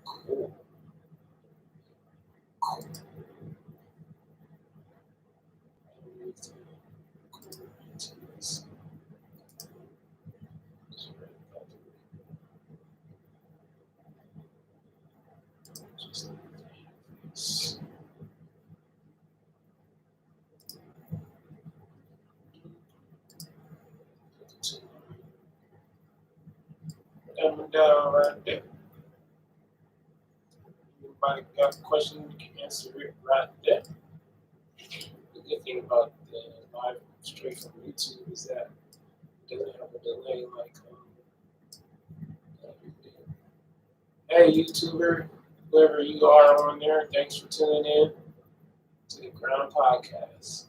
Cool. Down right there. Anybody got a question, you can answer it right there. The good thing about the live straight from YouTube is that it doesn't have a delay like hey YouTuber, whoever you are on there, thanks for tuning in to the Ground Podcast.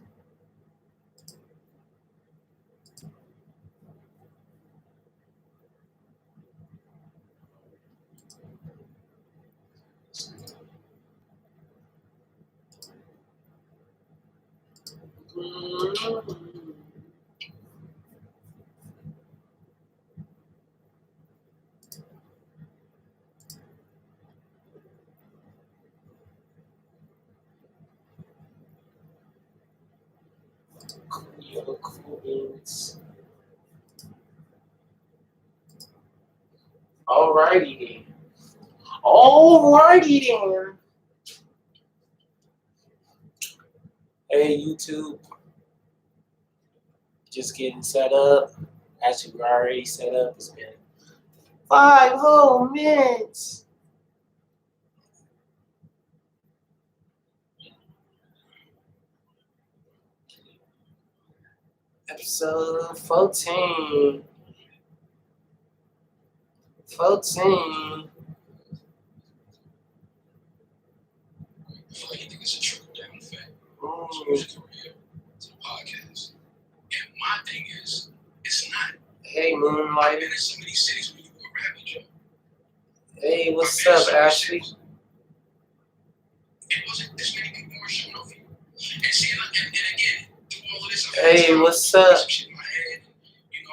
Cool beans. Alrighty then. Alrighty then. Hey YouTube. Just getting set up. Actually, we're already set up. It's been 5 whole minutes. Episode 14. 14. I think it's a trickle down effect. Music career to the podcast. And my thing is, it's not. Hey, I've Moonlight. been in so many cities where you go rapping, Joe. Hey, what's up, Ashley? It wasn't this many people were showing up for you. And see, and again, through all of this, Hey, what's up?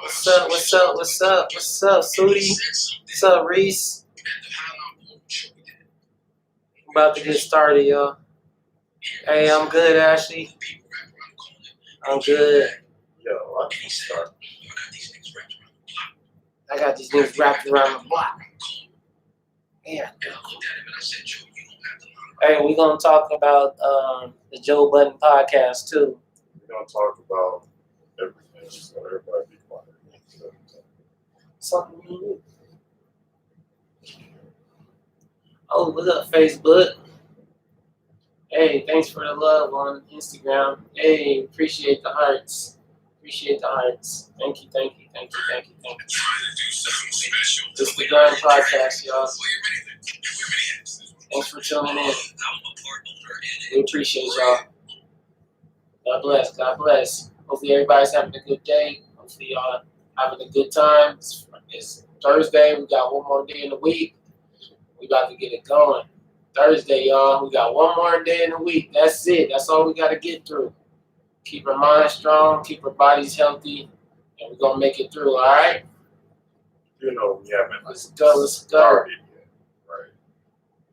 What's up, Sootie? What's up, Reese? About to get started, y'all. Hey, I'm good, Ashley. I'm good. Yo, I can start. I got these niggas wrapped around the block. Yeah. Hey, we're gonna talk about the Joe Budden podcast too. We're gonna talk about everything, so everybody be quiet. Something new. Oh, what's up, Facebook? Hey, thanks for the love on Instagram. Hey, appreciate the hearts. Appreciate the hearts. Thank you. It's the Grind Podcast, y'all. Thanks for tuning in. We appreciate y'all. God bless. Hopefully everybody's having a good day. Hopefully y'all having a good time. It's Thursday. We got one more day in the week. We about to get it going. Thursday, y'all. We got one more day in the week. That's it. That's all we got to get through. Keep our minds strong. Keep our bodies healthy. And we're going to make it through, all right? You know, we haven't Let's go. started yet, right?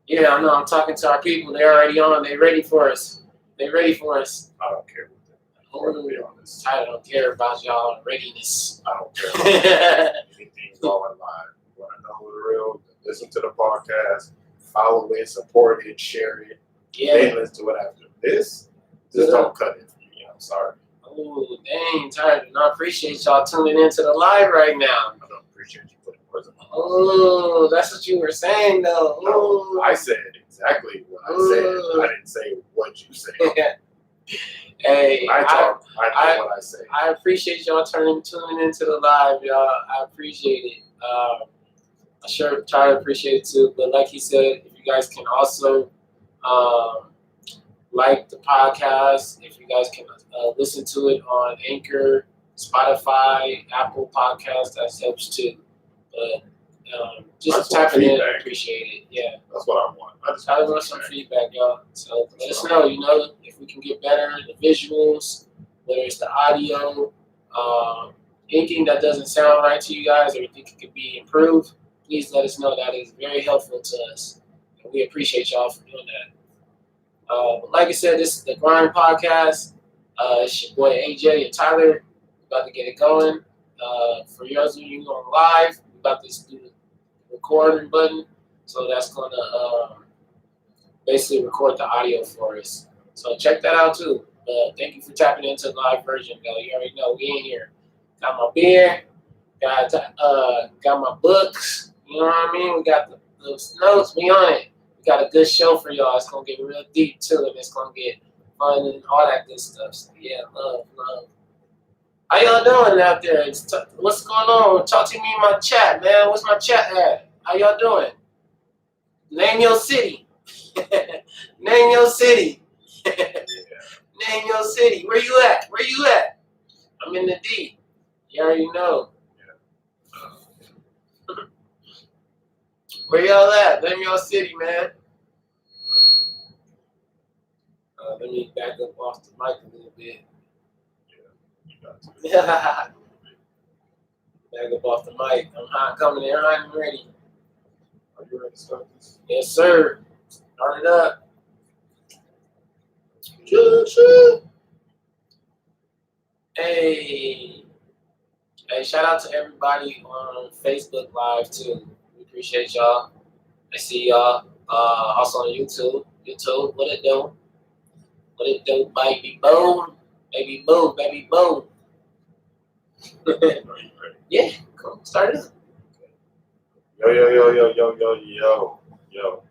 Yeah, I know. I'm talking to our people. They're already on. They ready for us. I don't care what they to be honest. I don't care about y'all readiness. I don't care. Anything's going live. You want to know the real? Listen to the podcast. Follow it, support it, share it. Yeah. Then let's do it after this. Just don't cut it for me. I'm sorry. Oh, dang, tired. And I appreciate y'all tuning into the live right now. I don't appreciate you putting words in my mouth. Oh, that's what you were saying, though. No, I said exactly what I said. I didn't say what you said. Hey, I know what I say. I appreciate y'all tuning into the live, y'all. I appreciate it. I sure try to appreciate it too. But like he said, if you guys can also like the podcast, if you guys can listen to it on Anchor, Spotify, Apple Podcasts, that helps too. But just typing in, I appreciate it. Yeah. That's what I want. I want some feedback, y'all. So let us know, if we can get better, the visuals, whether it's the audio, anything that doesn't sound right to you guys or you think it could be improved, please let us know. That is very helpful to us. And we appreciate y'all for doing that. But like I said, this is the Grind Podcast. It's your boy AJ and Tyler. We're about to get it going. For yours, when you going live, we're about to do the recording button. So that's going to basically record the audio for us. So check that out too. Thank you for tapping into the live version, though. You already know we in here. Got my beer. Got my books. You know what I mean? We got the notes. We on it. We got a good show for y'all. It's gonna get real deep too, and it's gonna get fun and all that good stuff. So yeah, love. How y'all doing out there? What's going on? Talk to me in my chat, man. What's my chat at? How y'all doing? Name your city. Name your city. Name your city. Where you at? Where you at? I'm in the D. You already know. Where y'all at? Name your city, man. Let me back up off the mic a little bit. Back up off the mic. I'm hot coming in. I'm ready. Are you ready to start this? Yes, sir. Start it up. Choo-choo. Hey, shout out to everybody on Facebook Live too. We appreciate y'all. I see y'all. Also on YouTube. What it do? What it do, baby boom? Baby boom, baby boom. Yeah, come start it up. Yo.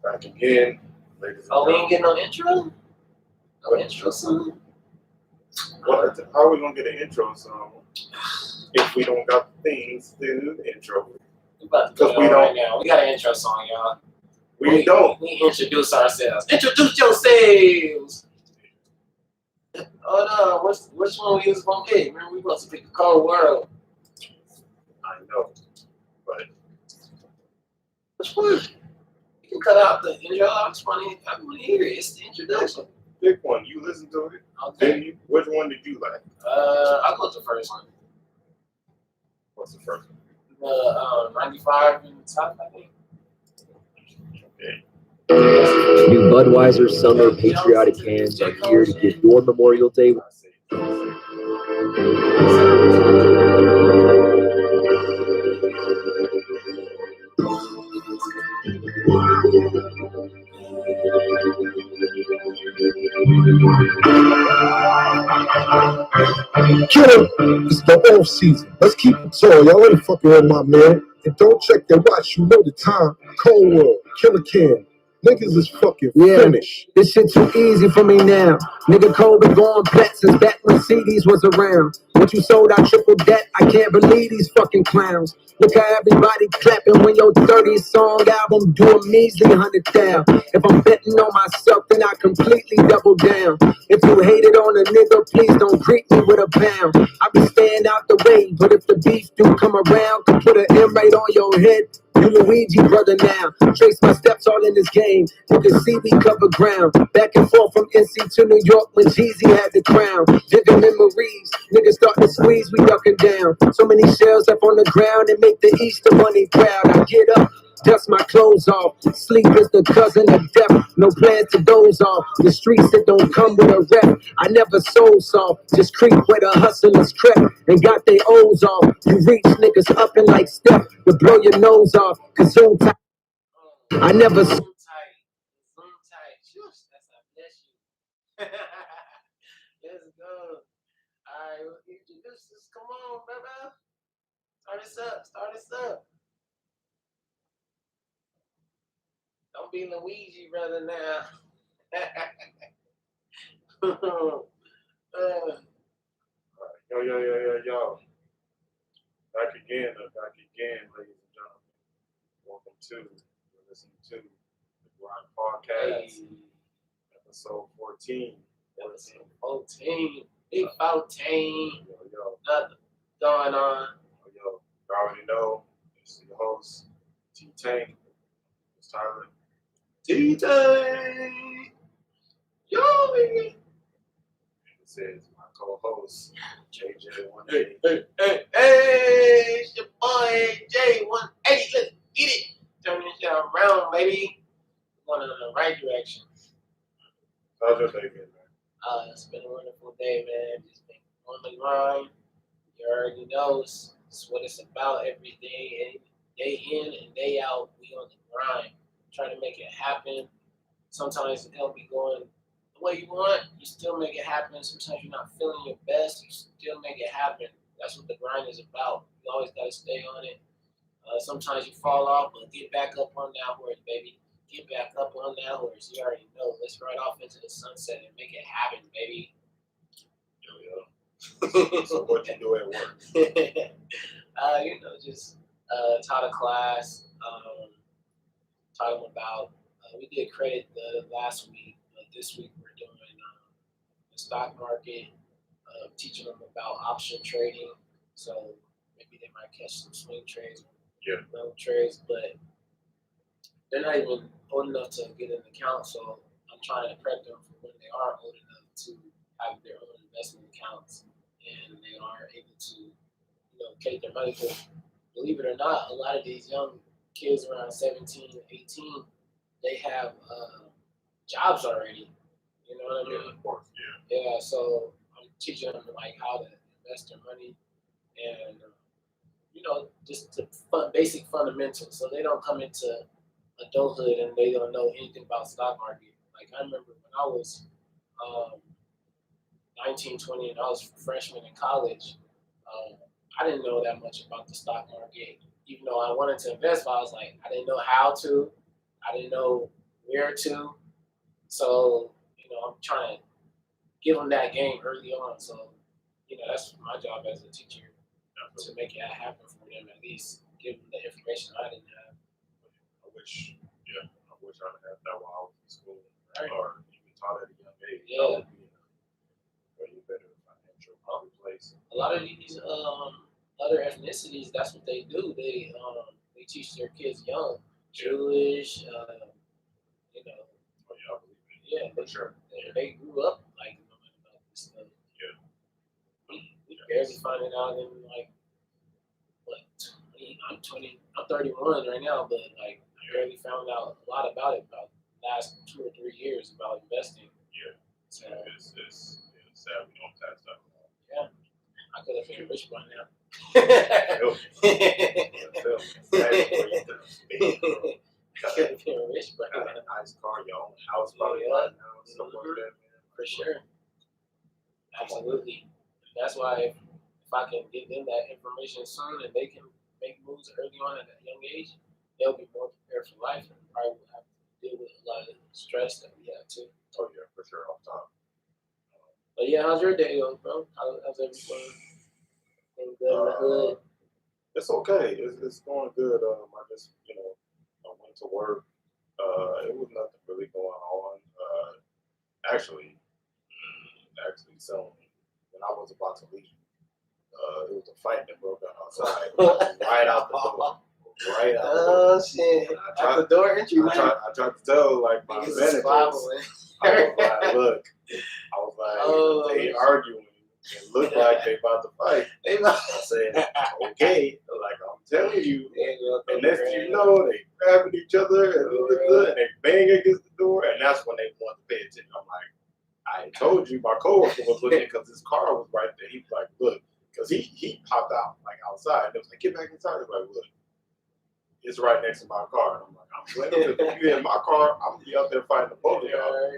Back again, ladies and Oh, we gentlemen. ain't getting no intro? No intro song? What? How are we gonna get an intro song if we don't got things to do the intro? We about to do it right now. We got an intro song, y'all. We don't. We introduce ourselves. Introduce yourselves. Oh no, which one we was gonna pick? Remember, we supposed to pick the Cold World. I know, but Which one? You can cut out the intro. I just want to hear it. It's the introduction. pick one. You listen to it. Okay. Didn't you? Which one did you like? I'll go with the first one. What's the first one? The 95 in the top, I think. Okay. New Budweiser Summer Patriotic Cans are here to give your Memorial Day. Killer, it's the off season. Let's keep it tall. Y'all ain't fucking with my man. And don't check your watch, you know the time. Cold World, Killer Can. Niggas is fucking finished. This shit too easy for me now. Nigga Cole been going plat since back when CDs was around. What you sold, I triple that. I can't believe these fucking clowns. Look how everybody clapping when your 30th song album do a measly 100,000. If I'm betting on myself, then I completely double down. If you hated on a nigga, please don't greet me with a pound. I be staying out the way, but if the beef do come around, to put an M right on your head. You Luigi brother now. Trace my steps all in this game. You can see we cover ground. Back and forth from NC to New York when Jeezy had the crown. Vivid memories. Niggas start to squeeze, we ducking down. So many shells up on the ground and make the Easter Bunny proud. I get up, dust my clothes off. Sleep is the cousin of death. No plans to doze off. The streets that don't come with a rep. I never sold soft. Just creep where the hustlers crept and got their O's off. You reach niggas up and like Steph would blow your nose off. Cause zoom tight. I never. Zoom tight. Zoom tight. Shush, that's a bless you. Let's go. All right, introduce us. Come on, brother. Start us up. Don't be Luigi, brother, now. Yo. Back again, ladies and gentlemen. Welcome to, you're listening to the Grind Podcast, episode 14. Episode 14. Big 14. Yo. Nothing going on. Yo, you already know, it's your host, T-Tank. It's Tyler. T-Tank. Yo, baby. This says my co-host, JJ180. Hey, it's your boy J180. Let's get it. Turn this shit around, baby. Going in the right direction. How's your day been, man? It's been a wonderful day, man. Just been on the grind. You already know it's what it's about every day, day in and day out. We on the grind, trying to make it happen. Sometimes it don't be going the way you want. You still make it happen. Sometimes you're not feeling your best. You still make it happen. That's what the grind is about. You always got to stay on it. Sometimes you fall off, but get back up on that horse, baby. Get back up on that horse. You already know. Let's ride off into the sunset and make it happen, baby. So what you do at work? Just taught a class. Taught them about. We did credit the last week, but this week we're doing the stock market. Teaching them about option trading. So maybe they might catch some swing trades, no trades, but they're not even old enough to get an account. So I'm trying to prep them for when they are old enough to have their own investment accounts. And they are able to, take their money. Because believe it or not, a lot of these young kids around 17, 18, they have jobs already. You know what I mean? Yeah, of course, Yeah, so I'm teaching them like how to invest their money and just the basic fundamentals. So they don't come into adulthood and they don't know anything about stock market. Like I remember when I was 19, 20, and I was a freshman in college, I didn't know that much about the stock market. Even though I wanted to invest, but I was like, I didn't know how to. I didn't know where to. So, I'm trying to give them that game early on. So, that's my job as a teacher, to make it happen for them, at least give them the information I didn't have. I wish I had that while I was in school, Right. or even taught at a young age. Yeah. That would be a way better financial place. A lot of these other ethnicities, that's what they do. They teach their kids young, Jewish, Oh yeah, I believe it. yeah, For sure. they grew up like knowing about this stuff. Yeah. We barely finding out in like what 20, I'm 31 right now, but like I barely found out a lot about it about the last 2 or 3 years about investing. Yeah. So It's sad we don't pass that along. yeah, I could have been rich by now. Could have been rich by Got now. a nice car, your own house, probably Yeah. right now, stuff like that, man. For sure. Absolutely. That's why if I can give them that information soon and they can make moves early on at a young age, they'll be more prepared for life and probably will have to deal with a lot of stress that we have too. Oh yeah, for sure, off top. But yeah, how's your day going, bro? How's everything? Been good in the hood? It's okay. It's going good. I just I went to work. It was nothing really going on. Actually, so when I was about to leave, it was a fight that broke out outside, right out the door. Right out the door. Oh shit! Out the door entry. I tried to tell like my managers. I was like, they arguing. It looked like they about to fight. I said, okay, like I'm telling you. And next thing you know, they grabbing each other and they bang against the door, and that's when they want to pay attention. I'm like, I told you, my coworker was looking because his car was right there. He was like, look, because he popped out like outside. And it was like, get back inside. He was like, look, it's right next to my car. And I'm like, I'm glad if you in my car, I'm gonna be out there fighting the both of y'all.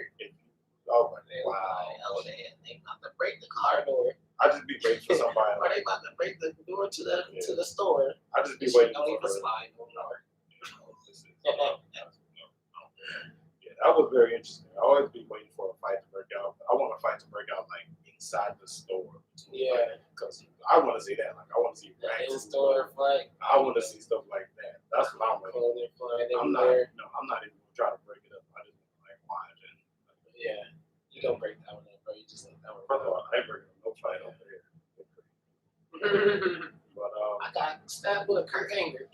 I was like, wow. They about to break the car door. I just be waiting for somebody. Or they about to break the door to the store. I just be waiting Don't for even slide no more. Yeah, that was very interesting. I always be waiting for a fight to break out. I want a fight to break out like inside the store. Yeah. Because I want to see that. Like I want to see in-store fight. I want to see stuff like that. That's what I'm waiting for. I'm not even gonna try to break it up. I just like watch it. Yeah. You don't break that one up, bro. You just let that one. First of all, I ain't breaking no fight over there. But I got stabbed with a Kirk Anger.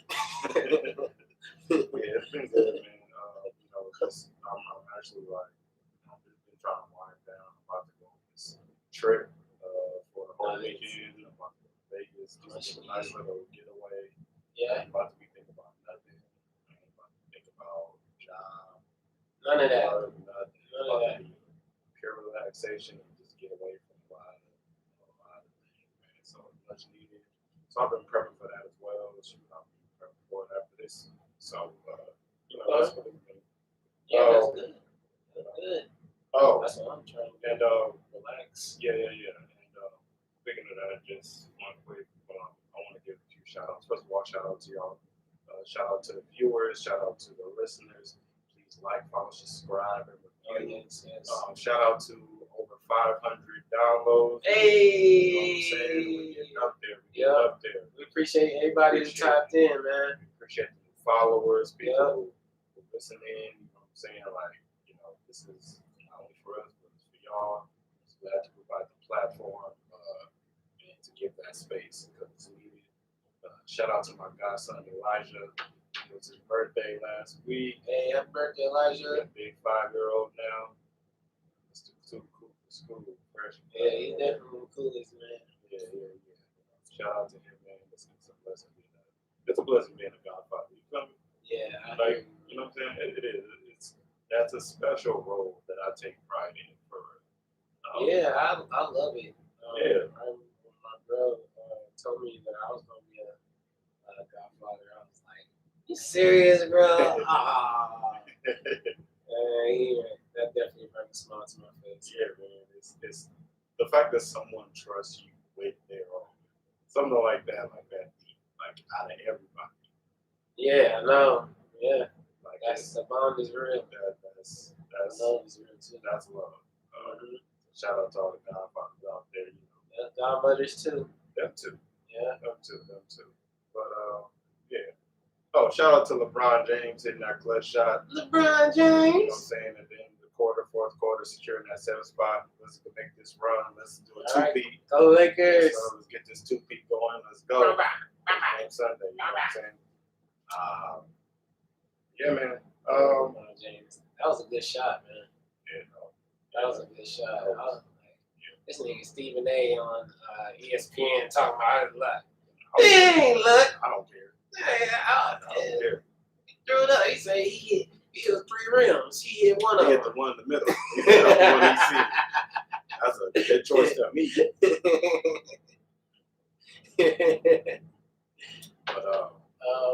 yeah, it's been good, man. I'm actually like, I've been trying to wind down. I'm about to go on this trip for the whole weekend. I'm about to go to Vegas, just a nice little getaway. Yeah. I'm about to be thinking about nothing. I ain't about to think about job. None of that. Nothing. None of About that. to be pure relaxation and just get away from a lot of things, man. So much needed. So I've been prepping for that as well. I'll be prepping for it after this. So that's what it's been. Yeah, that's good. That's good. Oh, That's what I'm trying to do. and Relax. yeah. And speaking of that, just one quick, I want to give a few shout outs. First of all, shout out to y'all. Shout out to the viewers. Shout out to the listeners. Please like, follow, subscribe, and review. Yes. Shout out to over 500 downloads. Hey. You know what I'm saying? We're getting up there. We appreciate everybody who tapped in, man. We appreciate the followers, people who listen in. You know what I'm saying? Like, this is not only for us, but it's for y'all. It's glad to provide the platform and to give that space because it's needed. Shout out to my godson Elijah. It was his birthday last week. Hey, happy birthday, Elijah. He's a big 5-year-old now. It's too cool for school. Freshman. Yeah, he's definitely the coolest, man. Yeah. Shout out to him, man. It's a blessing being a godfather. You feel me? Yeah, Like, you know what I'm saying? It is. That's a special role that I take pride in. I love it. When my girl told me that I was gonna be a godfather, I was like, "You serious, bro?" That definitely brings a smile to my face. Yeah, man. It's the fact that someone trusts you with their own, something like that, like out of everybody. Yeah, I know. Yeah, like the bond is real. That's love is real too. That's love. Shout out to all the godfathers out there. Godmothers too. Them too. Yeah. Them too. But yeah. Oh, shout out to LeBron James hitting that clutch shot. LeBron James. You know what I'm saying? And then the fourth quarter, securing that 7th spot. Let's make this run. Let's do a two-peat. Go Lakers. Let's get this two-peat going. Let's go. Sunday. You know what I'm saying? Yeah, man. LeBron James. That was a good shot, man. Yeah, that was a good shot. This nigga Stephen A. on ESPN talking about his luck. He ain't luck. I don't care. I don't care. He threw it up. He said he hit 3 rims. He hit one of them. He hit the one in the middle. He said that's the one he seen. That's a good choice to me. But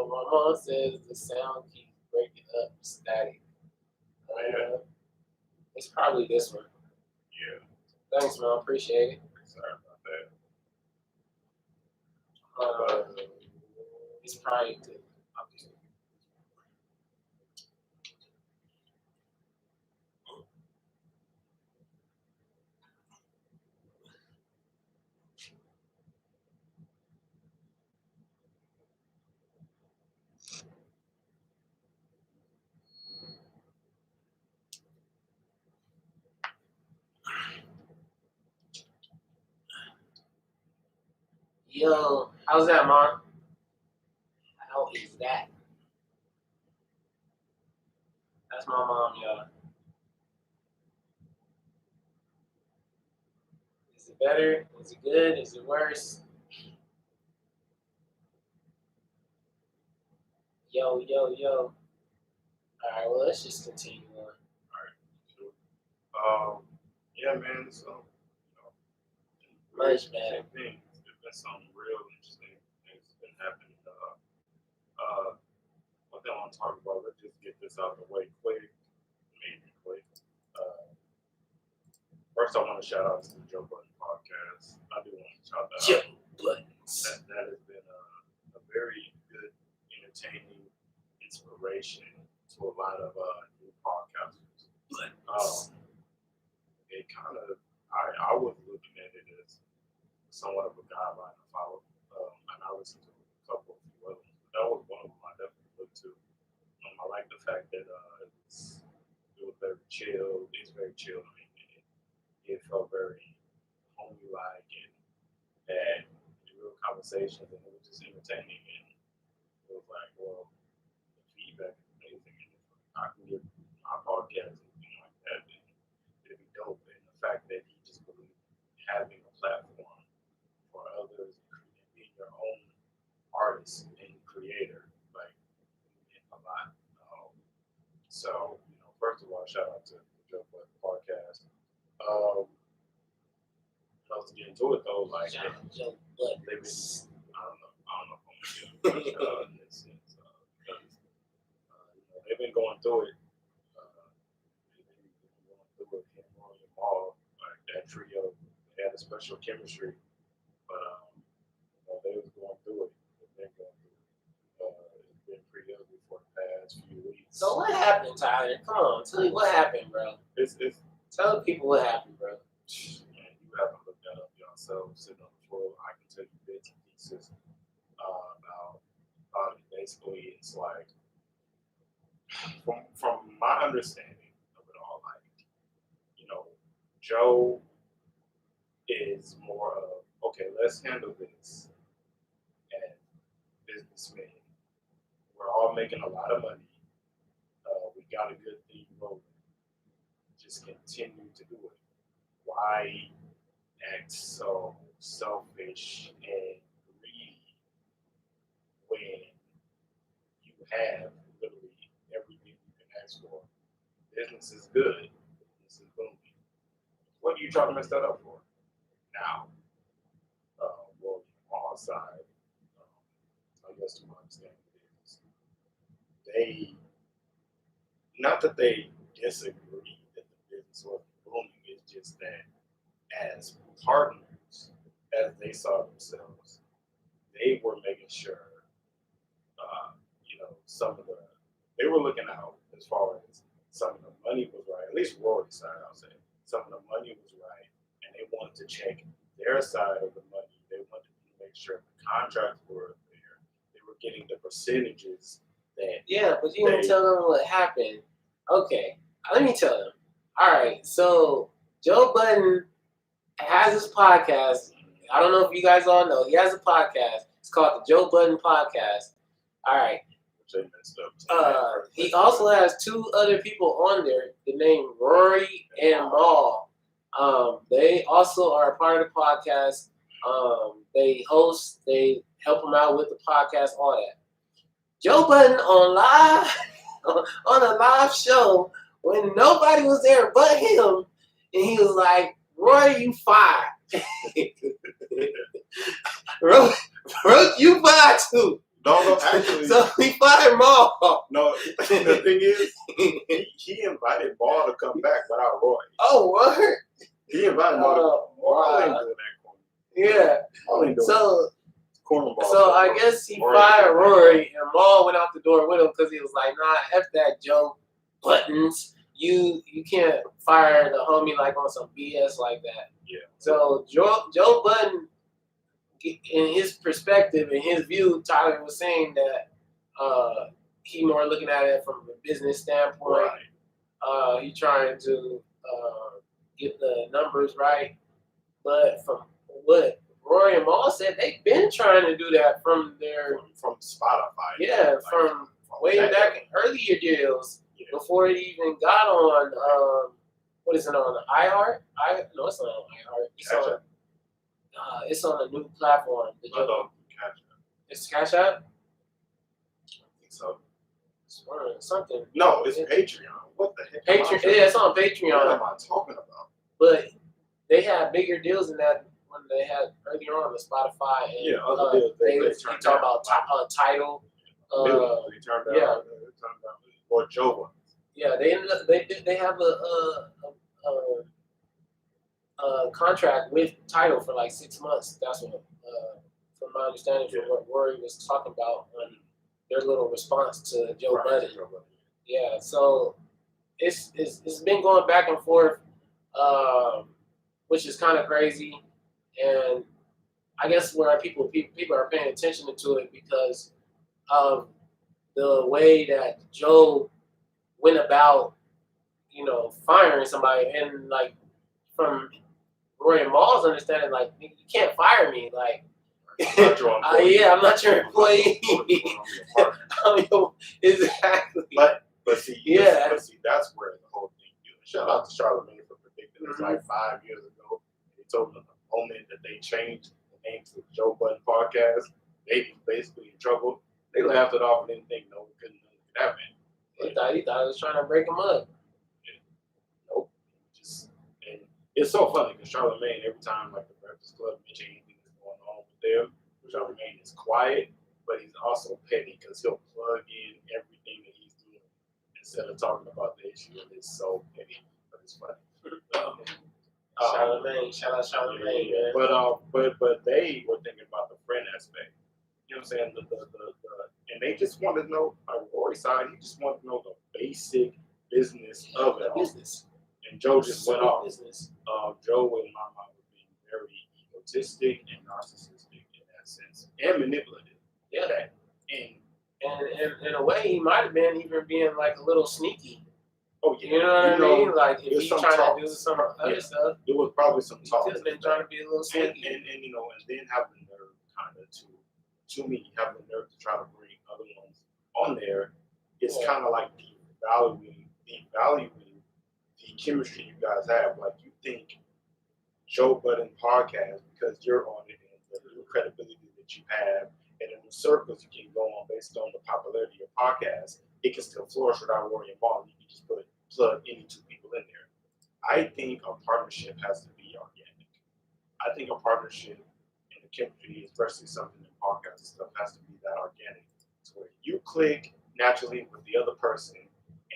my mom says the sound keeps breaking up, static. It's probably this one. Yeah. Thanks, man. Appreciate it. Sorry about that. It's probably good. Yo, how's that, Mom? How is that? That's my mom, y'all. Is it better? Is it good? Is it worse? Yo. Alright, well, let's just continue on. Alright, sure. Yeah, man, so, Much better. There's been some real interesting things that been happening. What I want to talk about, let's just get this out of the way quick. First, I want to shout out to the Joe Budden podcast. I do want to shout that out. Joe Buddens. That has been a very good, entertaining inspiration to a lot of new podcasters. It kind of, I was looking at it as somewhat of a guideline to follow, and I listened to a couple of few others. That was one of them I definitely looked to. I like the fact that it was very chill. It's very chill. I mean, it felt very homey-like and had real conversations, and it was just entertaining. And it was like, well, the feedback is amazing. And if I can get my podcast and like that, then it'd be dope. And the fact that he just believed, had shout out to the Joe Budden podcast. I was getting to it though, like Shout out Joe Budden. they've been, I don't know if I'm gonna shout out in this sense, because they've been going through it. They've been going through it. Him, Roy, and Maul, like that trio, they had a special chemistry, but they was going through it. They've been going through it. It's been pretty ugly for the past few weeks. So what happened, Tyler? Come on, tell me what happened, bro. Tell the people what happened, bro. Man, you haven't looked that up yourself, sitting on the floor. I can tell you bits and pieces about it. Basically, it's like, from my understanding of it all, like, Joe is more of, okay, let's handle this as businessmen. We're all making a lot of money. We got a good thing rolling. Just continue to do it. Why act so selfish and greedy when you have literally everything you can ask for? Business is good. Business is booming. What are you trying to mess that up for? Now, well, on our side, I guess to my understanding is they, not that they disagree that the business was booming, it's just that as partners, as they saw themselves, they were making sure, some of they were looking out as far as some of the money was right, at least Rory's side, I'll say. Some of the money was right, and they wanted to check their side of the money. They wanted to make sure the contracts were there. They were getting the percentages that. Yeah, but you didn't tell them what happened. Okay, let me tell them. All right, so Joe Budden has his podcast. I don't know if you guys all know. He has a podcast. It's called the Joe Budden Podcast. All right. He also has two other people on there, the name Rory and Maul. They also are a part of the podcast. They host, they help him out with the podcast, all that. Joe Budden on a live show when nobody was there but him, and he was like, "Roy, you fired." Roy, you fired too. No, actually. So he fired Maul. No, the thing is, he invited Maul to come back without Roy. Oh, what? He invited Maul. Maul ain't doing that corner. Yeah. Maul ain't doing that. So I guess he fired Rory, and Maul went out the door with him because he was like, "Nah, F that Joe Buttons. You can't fire the homie like on some BS like that." Yeah. So Joe Budden, in his perspective, in his view, Tyler was saying that he more looking at it from a business standpoint. Right. He trying to get the numbers right, but from what Rory and Maul said, they've been trying to do that from Spotify. Yeah, like, from way back in earlier deals before it even got on. What is it on iHeart? No, it's not on iHeart. It's on a new platform. It's Cash App? I think so. It's something. No, it's Patreon. What the heck? Patreon. Yeah, it's on Patreon. What am I talking about? But they had bigger deals than that when they had earlier on the Spotify. And, other deals. They talk about Tidal. They turned down. Yeah. Or Joe ones. Yeah, they ended up. They have a contract with Tidal for like 6 months. That's what, from my understanding, from what Rory was talking about on their little response to Joe Budden. Yeah, so it's been going back and forth, which is kind of crazy, and I guess where people are paying attention to it because of the way that Joe went about, firing somebody, and like from Roy and Maul's understanding, like, you can't fire me, like. I'm not your employee. Exactly. But see, that's where the whole thing. Shout out to Charlamagne for predicting this like 5 years ago. He told them the moment that they changed the name to the Joe Budden Podcast, they was basically in trouble. They laughed it off and didn't think it couldn't happen. He thought it was trying to break him up. it's so funny because Charlamagne, every time like the Breakfast Club mention anything that's going on with them, Charlamagne is quiet, but he's also petty because he'll plug in everything that he's doing instead of talking about the issue. And it's so petty, but it's funny. Charlamagne, shout out Charlamagne, man. But they were thinking about the friend aspect. You know what I'm saying? And they just want to know, like Rory's side, he just wanted to know the basic business of it. Business. And Joe just went off. Business. Joe, in my mind, was being very egotistic and narcissistic in that sense, and manipulative. Yeah. And in a way, he might have been even being like a little sneaky. oh yeah, You know what I mean? Like if he's trying to do some other stuff, it was probably some he's talk. just been trying to be a little sneaky. And then have the nerve kind of to me, have the nerve to try to bring other ones on there. It's kind of like devaluing the chemistry you guys have. Like you think Joe Budden podcast because you're on it and the credibility that you have and in the circles you can go on based on the popularity of your podcast, it can still flourish without worrying about it. You can just plug any two people in there. I think a partnership has to be organic. I think a partnership in the chemistry, especially something in podcast stuff, has to be that organic. So where you click naturally with the other person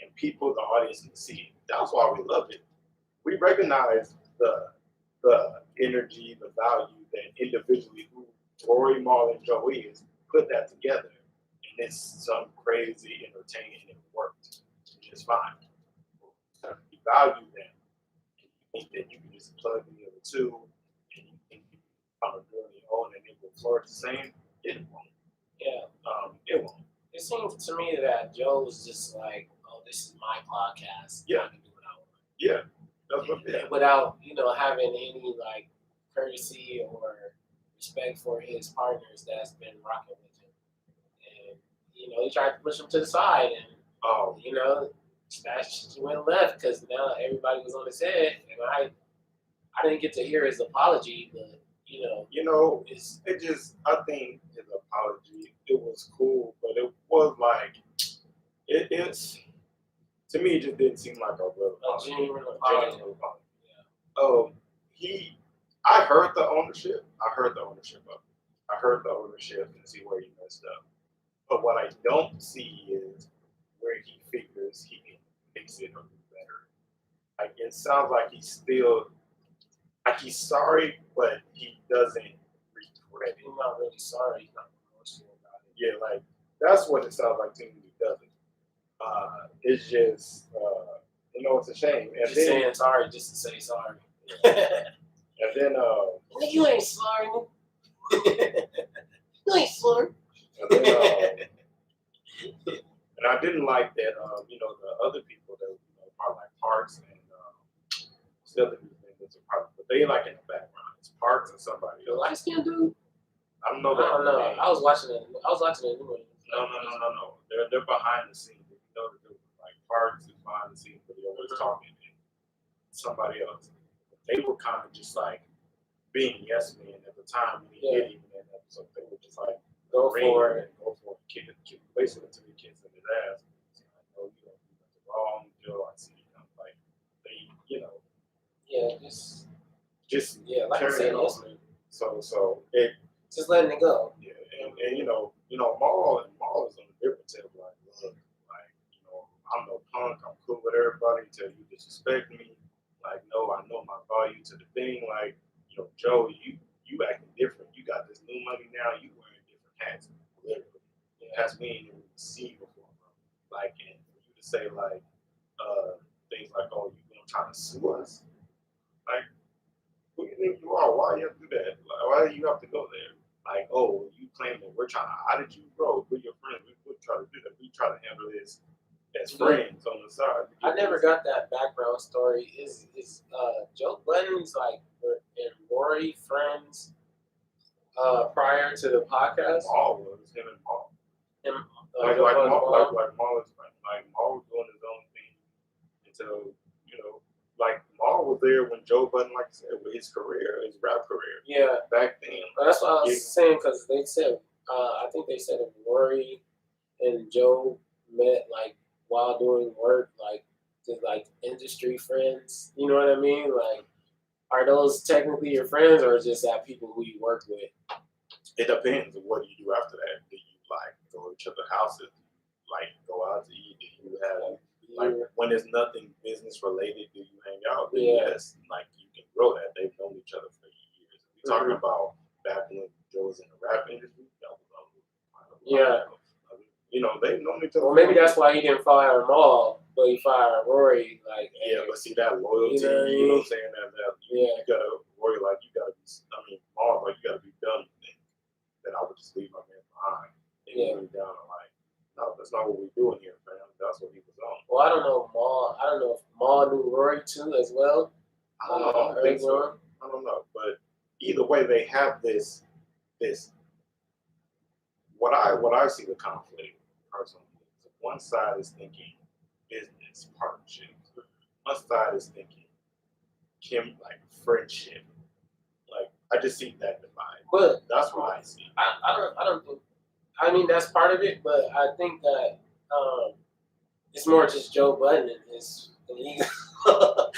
and people, the audience can see it. That's why we love it. We recognize the energy, the value that individually who Rory, Marl, and Joe is, put that together. And it's some crazy entertaining and it worked just fine. You value them. And you think that you can just plug in the other two and you think you can do it on your own and it will flourish the same. It won't. Yeah. It won't. It seems to me that Joe was just like, oh, this is my podcast. Yeah. I can do what I want. Yeah. That's what, yeah. Without, having any like courtesy or respect for his partners that's been rocking with him. And, he tried to push him to the side and, smash went left because now everybody was on his head. And I didn't get to hear his apology, but, I think his apology, it was cool, but it was like, it's, to me, it just didn't seem like a real apology. Genuine apology. Yeah. I heard the ownership. I heard the ownership and see where he messed up. But what I don't see is where he figures he can fix it or do better. Like it sounds like he's still, like he's sorry, but he doesn't regret it. He's not really sorry. He's not remorseful about it. Yeah, like that's what it sounds like to me. He doesn't. It's just, it's a shame. And just then saying sorry just to say sorry. And then, you ain't sorry. You ain't sorry. And I didn't like that, the other people that, are like Parks and still the members of Parks, but they like in the background. It's Parks and somebody The else. light skinned dude? I don't know I don't know. name. I was watching the new one. No. They're behind the scenes. You know the dude. Like Parks is behind the scenes, but he always talking. And somebody else. They were kind of just like being yes men at the time when he did even that episode. They were just like Go for it. Kick basically to the kids in his ass. So I know you don't do nothing wrong. I see like they, Yeah, like I turn said, it on. yes, man. So it Just letting it go. yeah, and Maul is on a different tip. Like, look, I'm no punk. I'm cool with everybody until you disrespect me. Like, no, I know my value to the thing. Like, Joe, you acting different. You got this new money now. You wearing different hats, literally. That's me and see before, bro. Like, and for you to say like things like, "Oh, you gonna try to sue us?" Like, who do you think you are? Why you have to do that? Like, why do you have to go there? Like, oh, you claim that we're trying to audit you, bro. We're your friends. We would try to do that. We try to handle this as friends on the side. I never got that background story. Is Joe Budden's like and Rory friends prior to the podcast? Maul was him and Maul. Like Maul was Maul was doing his own thing until like Maul was there when Joe Budden, like I said, with his career, his rap career. Yeah. Back then. But that's what I was saying because they said I think they said if Rory and Joe met like while doing work, like industry friends, you know what I mean? Like Are those technically your friends or just that people who you work with? It depends. What do you do after that? Do you like go to each other's houses? Like go out to eat? Do you have like when there's nothing business related? Do you hang out? Then yes, like you can grow that. They've known each other for years. We're talking about back when Joe was in the rap industry. That was you know, they've known each other. Well, maybe that's why he didn't fire them all, but he fired Rory. Like, but see that loyalty. You know what I'm saying? That you gotta Rory, like you gotta be. I mean, Marv, like you gotta be done. That I would just leave my man behind. And he went down and like, no, that's not what we're doing here, fam. That's what he was on. Well, I don't know Maul. I don't know if Maul knew Rory too as well. I don't know, but either way, they have this. What I see the conflict personally is one side is thinking business partnership. One side is thinking like friendship. Like I just see that divide. But that's what I see. I don't think. I mean that's part of it, but I think that it's more just Joe Budden and his ego. but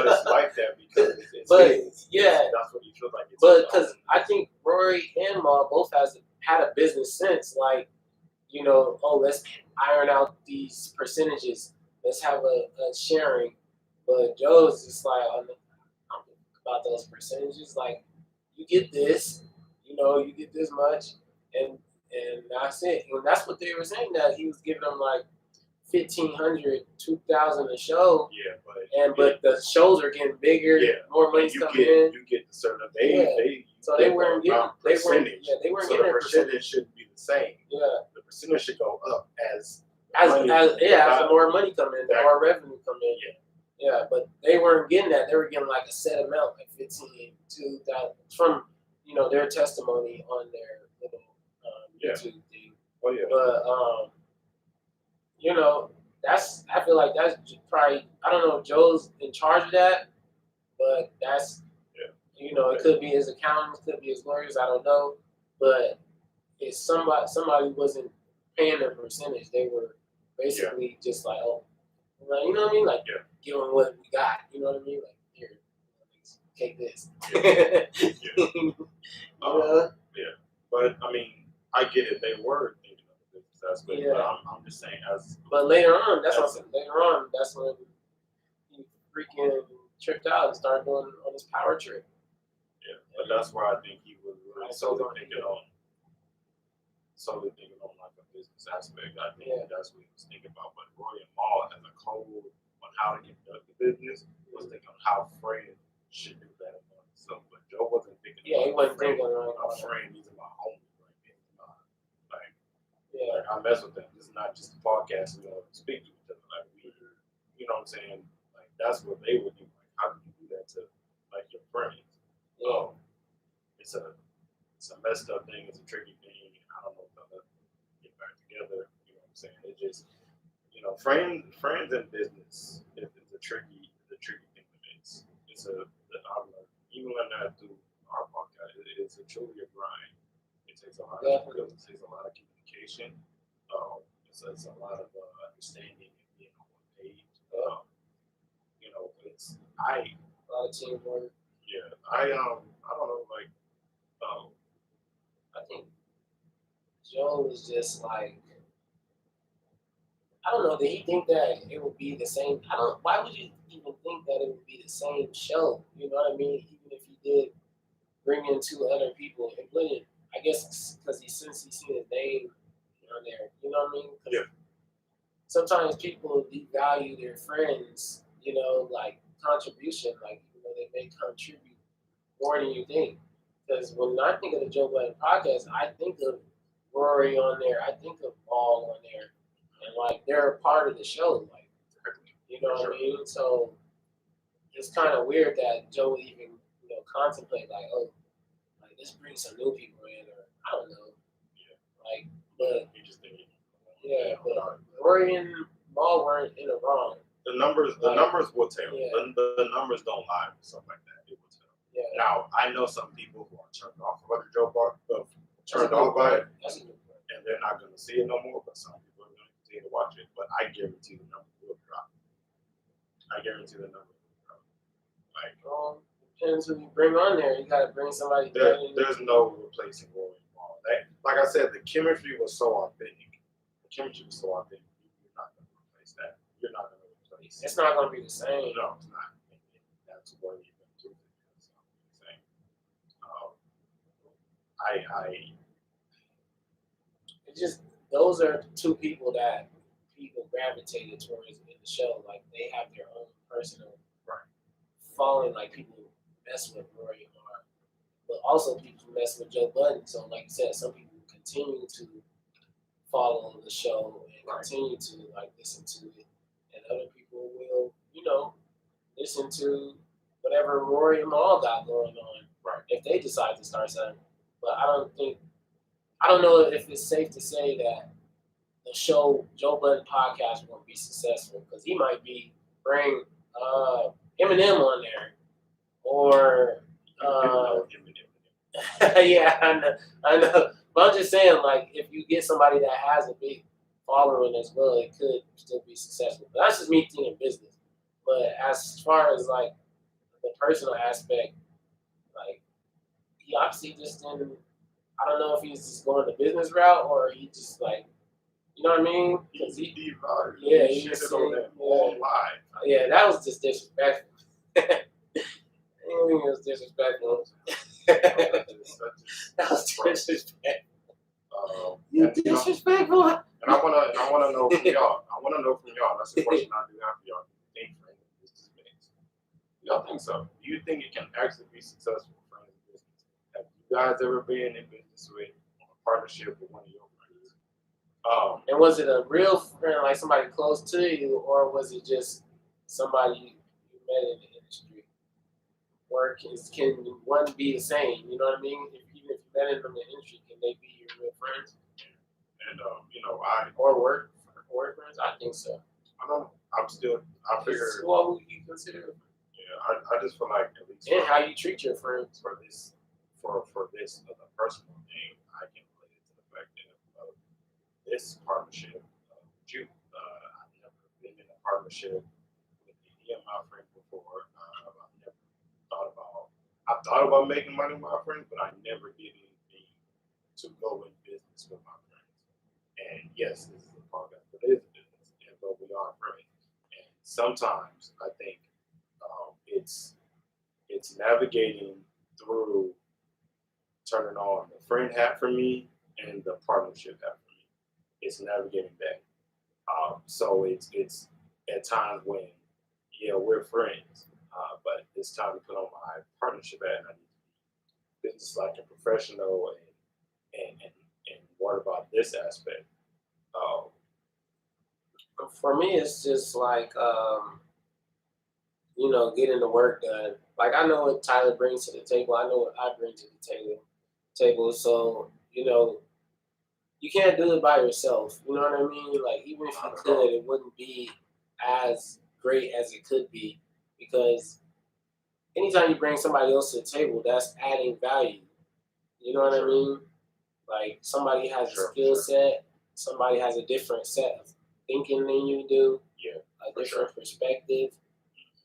it's like that because it's but business. That's what he feels like. But because I think Rory and Ma both had a business sense, like you know, oh let's iron out these percentages, let's have a sharing. But Joe's just like about those percentages, like you get this, you know, you get this much, and that's it. And that's what they were saying, that he was giving them like 1,500, 2,000 a show. But the shows are getting bigger, more money's coming in. You get the certain they weren't getting percentage. They weren't so getting the percentage shouldn't be the same. The percentage should go up as the more money come in, the more revenue come in. But they weren't getting that. They were getting like a set amount, like 15, 2,000 from their testimony on their little YouTube thing. But I feel like that's probably, I don't know if Joe's in charge of that, but that's it could be his accountants, could be his lawyers, I don't know. But if somebody wasn't paying their percentage, they were basically just like, oh, you know what I mean? Like give them what we got, you know what I mean? Like here, take this. But I mean, I get it. They were thinking of the business aspect, but I'm just saying But later on, that's when he freaking tripped out and started going on his power trip. But that's where I think he was really solely thinking on like a business aspect. I think that's what he was thinking about. But Roy and Maul as a code on how to conduct the business was thinking on how friends should do that among themselves. But Joe wasn't thinking. He wasn't thinking like a friend. These are my homies. Like I mess with them. This is not just a podcast. We don't speak to each other. Like we, you know what I'm saying? Like that's what they would do. Like how do you do that to like your friends? It's a messed up thing. It's a tricky thing. I don't know if they'll ever get back together. You know what I'm saying? It just, friends in business is a tricky thing to mix. Even when I do our podcast, it's truly a grind. It takes a lot of skill. It takes a lot of communication. It's a lot of understanding and being on one page. It's a lot of teamwork. I don't know, like, I think Joe was just like, I don't know, did he think that it would be the same? Why would you even think that it would be the same show? You know what I mean? Even if he did bring in 2 other people and put it, I guess because since he's seen his name on there, you know what I mean? Sometimes people devalue their friends, like contribution, like, they may contribute more than you think. Because when I think of the Joe Budden podcast, I think of Rory on there, I think of Paul on there, and like they're a part of the show, like, you know what I mean? So it's kind of weird that Joe would even, contemplate like, oh, like let's bring some new people in, or I don't know, like, but but Rory and Paul weren't in the wrong. The numbers will tell. The numbers don't lie, stuff like that. It will tell. Now I know some people who are turned off by the Joe Bar, turned off by it, and they're not going to see it no more. But some people are going to continue to watch it. But I guarantee the numbers will drop. Like, depends who you bring on there. You gotta bring somebody. There's no replacing Roy Ball. Like I said, the chemistry was so authentic. You're not gonna replace that. You're not gonna replace. It's not gonna be the same. No, it's not. That's what you're gonna do. It's not gonna be the same. It's just those are two people that people gravitated towards in the show. Like they have their own personal following. Like people mess with Roy Mar, but also people mess with Joe Budden. So like you said, some people continue to follow the show and continue to like listen to it, and other people will, listen to whatever Rory and Maul got going on. Right. If they decide to start something, but I don't know if it's safe to say that the show Joe Budden podcast won't be successful because he might bring Eminem on there or yeah, I know. But I'm just saying, like, if you get somebody that has a big following as well, it could still be successful. But that's just me thinking business. But as far as like the personal aspect, like he obviously just didn't. I don't know if he's just going the business route or he just like, you know what I mean? Because he he shitted on that all live. Yeah, that was just disrespectful. It was disrespectful. That was disrespectful. Disrespectful. And I wanna know from y'all. That's the question I do have for y'all. Do you think friends and business mix? Y'all think so? Do you think it can actually be successful for friends and business? Have you guys ever been in business with a partnership with one of your friends? And was it a real friend, like somebody close to you, or was it just somebody you met in the industry? Or can one be the same? You know what I mean? Even if you met in the industry, can they be your real friends? And or work friends? I think so. I figure. What would you consider? Yeah, I just feel like at least. And how you treat your friends for this as a personal thing, I can relate it to the fact that this partnership with you. I've never been in a partnership with any of my friends before. I've thought about making money with my friends, but I never did anything to go in business with my friends. And yes, this is a podcast, but it is a business, but we are friends. And sometimes I think it's navigating through turning on the friend hat for me and the partnership hat for me. It's navigating that. So it's at times when we're friends. But it's time to put on my partnership hat, and I need to be business like a professional and what about this aspect? For me, it's just like getting the work done. Like I know what Tyler brings to the table. I know what I bring to the table. So you can't do it by yourself. You know what I mean? Like even if you could, it wouldn't be as great as it could be. Because anytime you bring somebody else to the table, that's adding value. You know what I mean? Like somebody has a skill set, somebody has a different set of thinking than you do, a different perspective.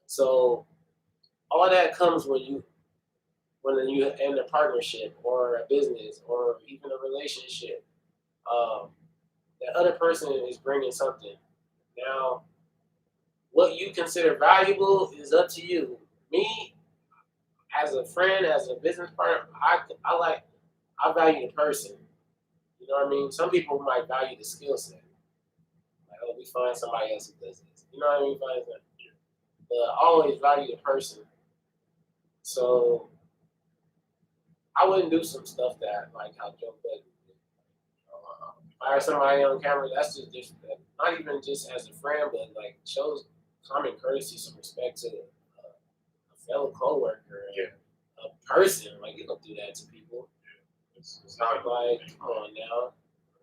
So all that comes when you end a partnership or a business or even a relationship. That other person is bringing something. Now, what you consider valuable is up to you. Me, as a friend, as a business partner, I value the person. You know what I mean? Some people might value the skill set. Like, we find somebody else who does this. You know what I mean? But I always value the person. So I wouldn't do some stuff that like how Joe Budden did. Fire somebody on camera, that's just different. Not even just as a friend, but like shows common courtesy, some respect to a fellow coworker, a person. Like you don't do that to people. It's not like, come on now.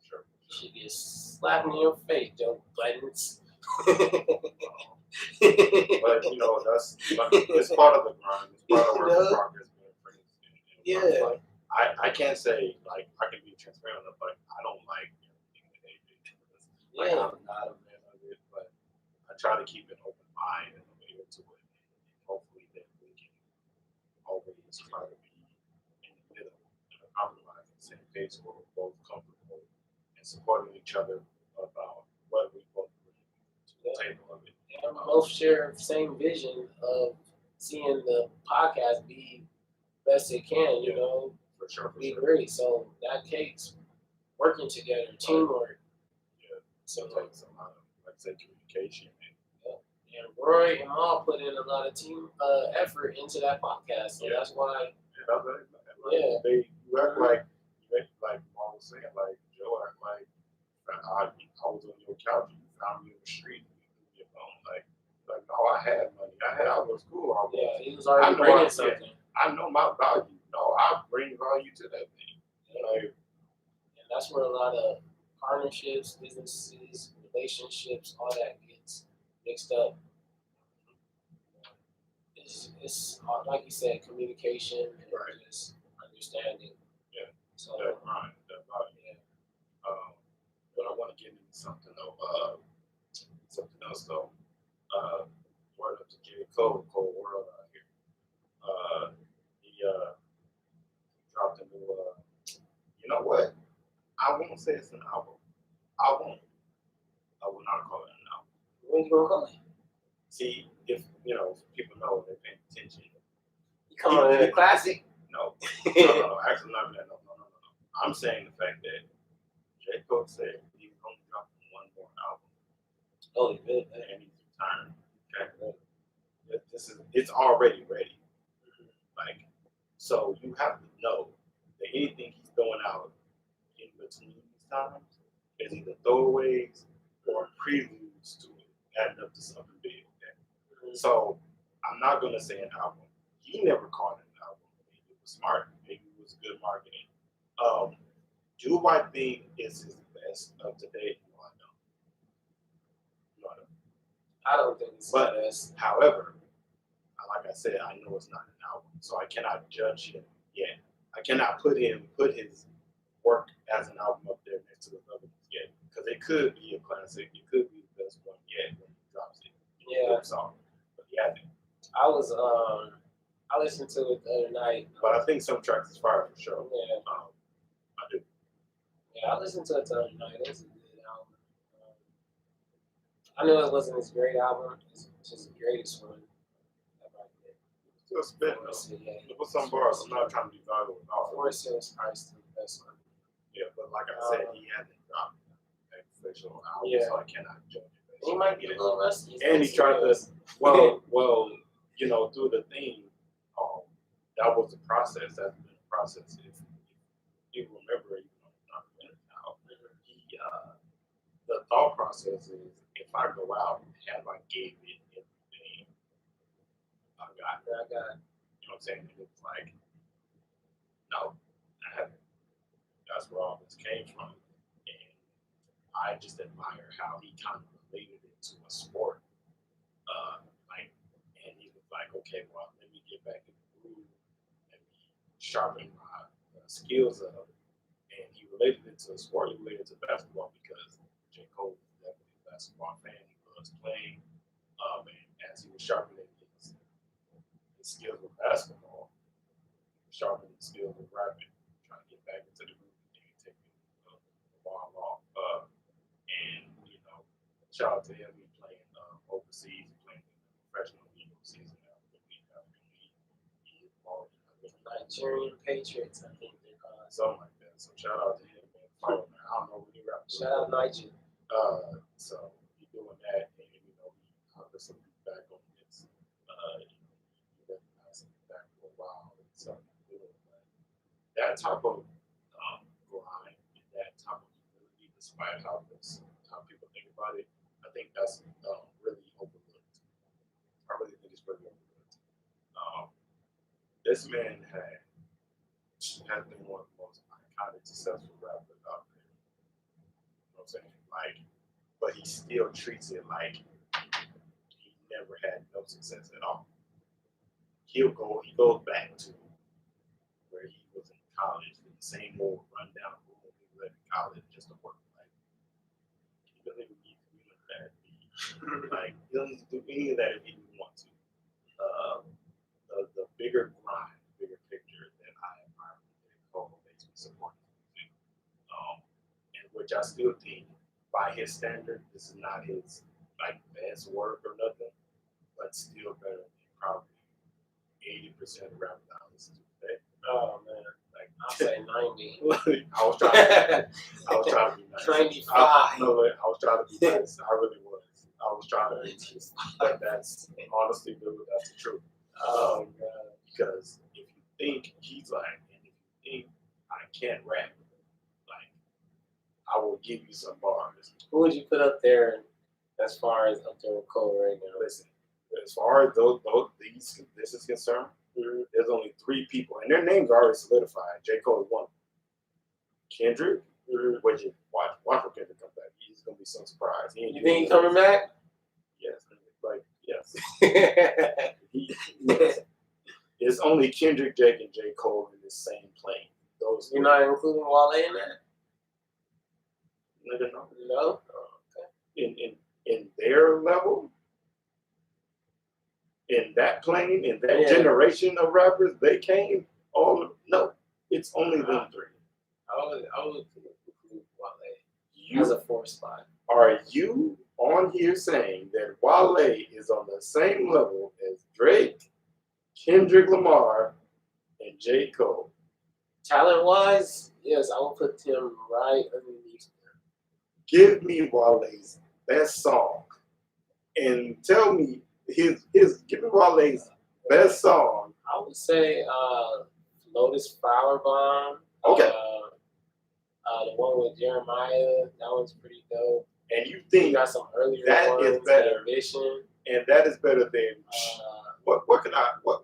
Sure. She gets slapped in your face, Joe Buddens. But it's part of the grind. It's part of work in progress being friends. Like, I can't say like I can be transparent enough. Like I don't like everything that they do. Like I'm not a fan of it, but I try to keep an open mind and I'm able to it. And hopefully that we Let's try to be in the middle and a compromise at the same pace where we're both comfortable and supporting each other about what we both bring to the table of it. And we both share the same vision of seeing the podcast be best it can, you know, For sure. be great. So that takes working together, teamwork. Yeah. So It takes a lot of, like I said, communication. and Roy and Maul put in a lot of team effort into that podcast. So Yeah. that's why Yeah. You act like Mom was saying, like Joe act like I was on your couch, you found me in the street, you know, like no, I had money, I was cool. yeah, he was already bringing something. I know my value. No, I bring value to that thing. Like, and that's where a lot of partnerships, businesses, relationships, all that gets mixed up. It's like you said, communication and just understanding. Yeah. So that mind. yeah. But I want to get into something though. Something else though. Word up to J. Cold World out here. He dropped a new. You know what? I won't say it's an album. I will not call it an album. What you gonna call it? See, if people know they're paying attention. You calling it a classic? No. Actually, not that. No. I'm saying the fact that J. Cole said he's only dropping one more album. Oh, he did. And he's retiring. Okay. It's already ready. Like, so you have to know that anything he's throwing out in between these times is either throwaways or preludes to it, adding up to something big. Okay? So I'm not gonna say an album. He never called it an album. Maybe it was smart. Maybe it was good marketing. Do I think it's his best of today? No, I don't. I don't think it's the best. However, like I said, I know it's not an album, so I cannot judge him yet. I cannot put his work as an album up there next to the other ones yet, because it could be a classic. It could be the best one yet when he drops it. Yeah. Song, but he hasn't. I listened to it the other night. But I think some tracks is fire for sure. Yeah. I do. Yeah, I listened to it the other night. It was a good album. I know it wasn't his great album. It's just the greatest one. Still spitting though. Yeah. With some bars, I'm not trying to be valuable at all. Forest Hills probably still the best one. Yeah, but like I said, he hasn't dropped an official album, Yeah. so I cannot judge it. He might be a little rusty. And he tried to, through the thing, that was the process. That's been the process. If you remember, even though it's not finished now, the thought process is, if I go out and have I gave it everything I got, you know what I'm saying? And it's like, no, I haven't. That's where all this came from. And I just admire how he kind of related it to a sport. And he was like, okay, well, let me get back in the groove. Let me sharpen my skills up. And he related it to a sport. He related it to basketball because J. Cole was definitely a basketball fan. He was playing. And as he was sharpening his skills with basketball, sharpening his skills with rapping, trying to get back into the group and taking the ball off. And shout out to him. He playing overseas, playing in the professional league season now. He involved in Nigerian Patriots, I think they're called. something like that. So shout out to him, man. Follow him. I don't know when he rapping. Shout out Niger. So he doing that, and he obviously back on his. He recognized him back for a while. And so that type of grind, and that type of ability, despite how people think about it, I think that's really overlooked. I really think it's really overlooked. This man has been one of the most iconic, successful rappers out there. You know what I'm saying? But he still treats it like he never had no success at all. He goes back to where he was in college, the same old rundown room he was in college just to work. He doesn't even need to do that. He doesn't need to do any of that if he didn't want to. The bigger grind, bigger picture which I still think, by his standard, this is not his like best work or nothing, but still better than probably 80% of rap dollars today. Oh man, Like I'll say 90. I was trying to be nice. 95. I was trying to be nice. I really was. I was trying to be nice. But that's honestly, dude, that's the truth. Because if you think he's like, and if you think I can't rap, like, I will give you some bars. Who would you put up there as far as up there with Cole right now? Listen, as far as this is concerned, there's only 3 people, and their names are already solidified. J. Cole is one. Kendrick, which is watch for Kendrick come back. He's gonna be some surprise. You think he's coming back? Yes, like yes. Yes. It's only Kendrick, Jake, and J. Cole in the same plane. Those You're not including Wale in that? No. No. Oh, okay. In their level, in that plane, in that generation of rappers, they came all no. It's only them 3. I would include Wale as a 4th spot. Are you on here saying that Wale is on the same level as Drake, Kendrick Lamar, and J. Cole? Talent-wise, yes, I would put Tim right underneath him. Give me Wale's best song and tell me give me Wale's best song. I would say Lotus Flower Bomb. Okay. The one with Jeremiah, that one's pretty dope. And you We think got some earlier that ones, is better. Ambition. And that is better than what oh my God, what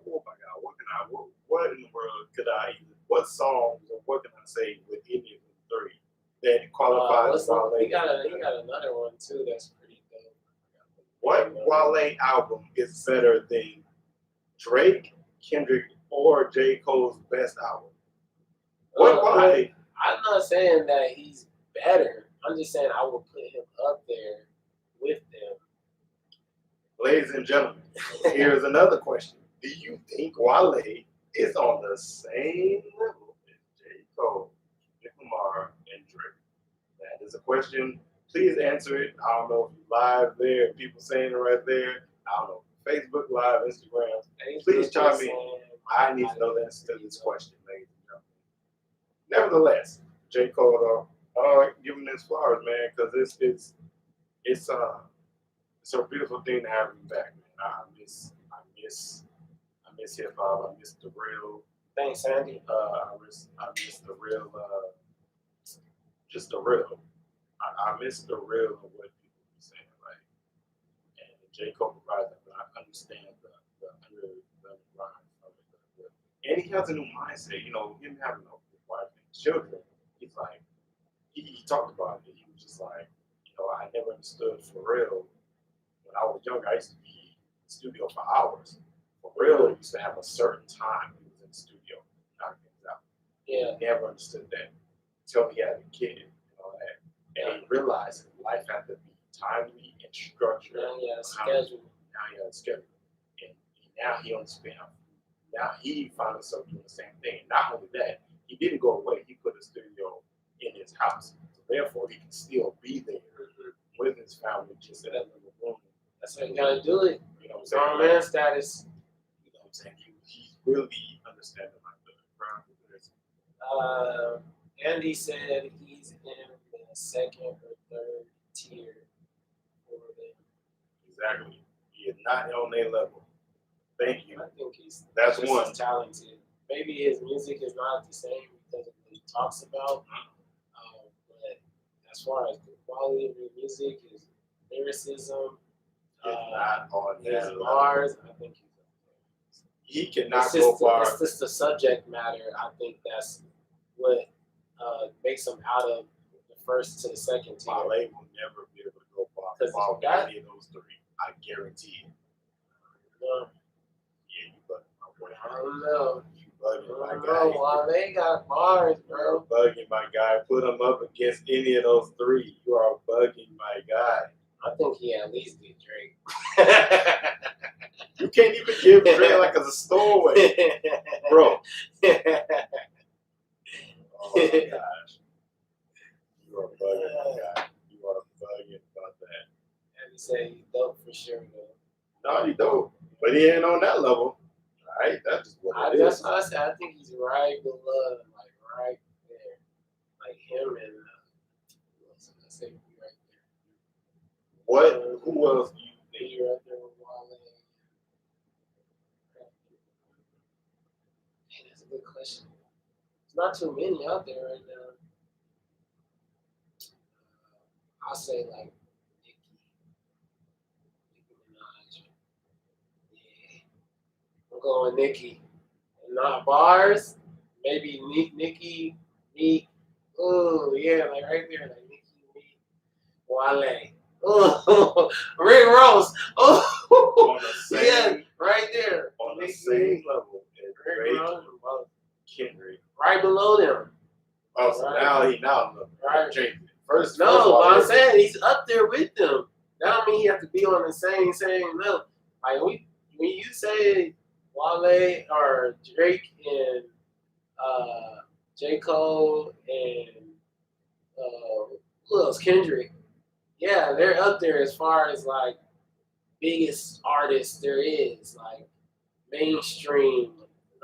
in the world could I even, what songs or what can I say with any of the 3 that qualifies Wale? He got another one too that's pretty dope. What Wale album is better than Drake, Kendrick, or J. Cole's best album? What Wale? I'm not saying that he's better. I'm just saying I would put him up there with them. Ladies and gentlemen, here's another question. Do you think Wale is on the same level as J. Cole, Kendrick Lamar, and Drake? That is a question. Please answer it. I don't know if you're live there, people saying it right there. I don't know. Facebook Live, Instagram. Please chime in. I need to know the answer to this question, ladies and gentlemen. Nevertheless, J. Cole, give him his flowers, man, because it's a beautiful thing to have him back, man. I miss hip hop. I miss the real. Thanks, Andy. I miss the real. Just the real. I miss the real of what people be saying, right? And J. Cole provides that, but I understand the underlying of it. And he has a new mindset. You know, him having wife and children. He's like, he talked about it. He was just like, you know, I never understood for real. When I was younger, I used to be in the studio for hours. For real, he used to have a certain time he was in the studio, knocking things out. Yeah. He never understood that until he had a kid and all that. And he realized that life had to be timely and structured. Now he had a schedule. Now he had a schedule. And now he understands. Now he found himself doing the same thing. Not only that, he didn't go away. He put a studio in his house. So therefore, he can still be there with his family, just in that little room. That's how you gotta do it. You know what I'm saying? Grown man status. You know what I'm saying? He's really understanding like the ground. Andy said he's in the 2nd or 3rd tier for them. Exactly. He is not on their level. Thank you. I think That's just one. as talented. Maybe his music is not the same because of what he talks about. But as far as the quality of his music, his lyricism, Not on his that level. bars, I think He cannot it's go just, far. it's just the subject matter. I think that's what makes him out of the 1st to the 2nd tier. Wale will never be able to go far Because with that- any of those 3. I guarantee it. Uh, Yeah, you bugging my boy. I don't know. You bugging my I guy. don't know why they got bars, You're bro. bugging my guy. Put him up against any of those 3. You are bugging my guy. I think he at least did Drake. You can't even give Dre like as a stowaway, bro. Oh my gosh. You are bugging say he's dope for sure, though. No, he dope, but he ain't on that level. Right? That's just what it That's is. what I said. I think he's right below, like right there, like him and who else did I say right there? What? Who else do you think? He right there with Wale. Man, that's a good question. There's not too many out there right now. I'll say like Nicki Minaj. Yeah, I'm going Nicki. And not bars. Maybe Nicki, Meek. Oh yeah, like right there, like Nicki, Meek, Wale. Oh, Rick Ross. Oh, On the same, yeah, right there. on the Nicki, same Meek, level as Rick Drake, Ross, Kendrick. right below them. Oh, so Right. now Right. Drake. First, No, but I'm saying he's up there with them. That don't mean he have to be on the same level. Like when you say Wale or Drake and J. Cole and who else? Kendrick. Yeah, they're up there as far as like biggest artists there is, like mainstream,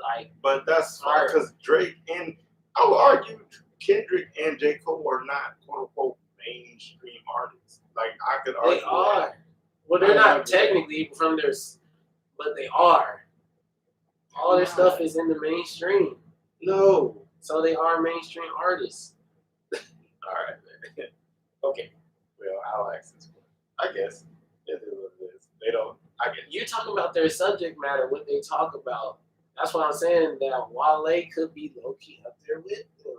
like But that's fine Art. because Drake and I would argue Kendrick and J. Cole are not quote unquote mainstream artists. Like I could argue they are. that. Well, they're I not argue that. technically from their, but they are. All their stuff is in the mainstream, No. so they are mainstream artists. All right, man. Okay. Well, I'll ask this one. I guess it is what it is. They don't. I guess. You talking about their subject matter, what they talk about. That's why I'm saying that Wale could be low key up there with them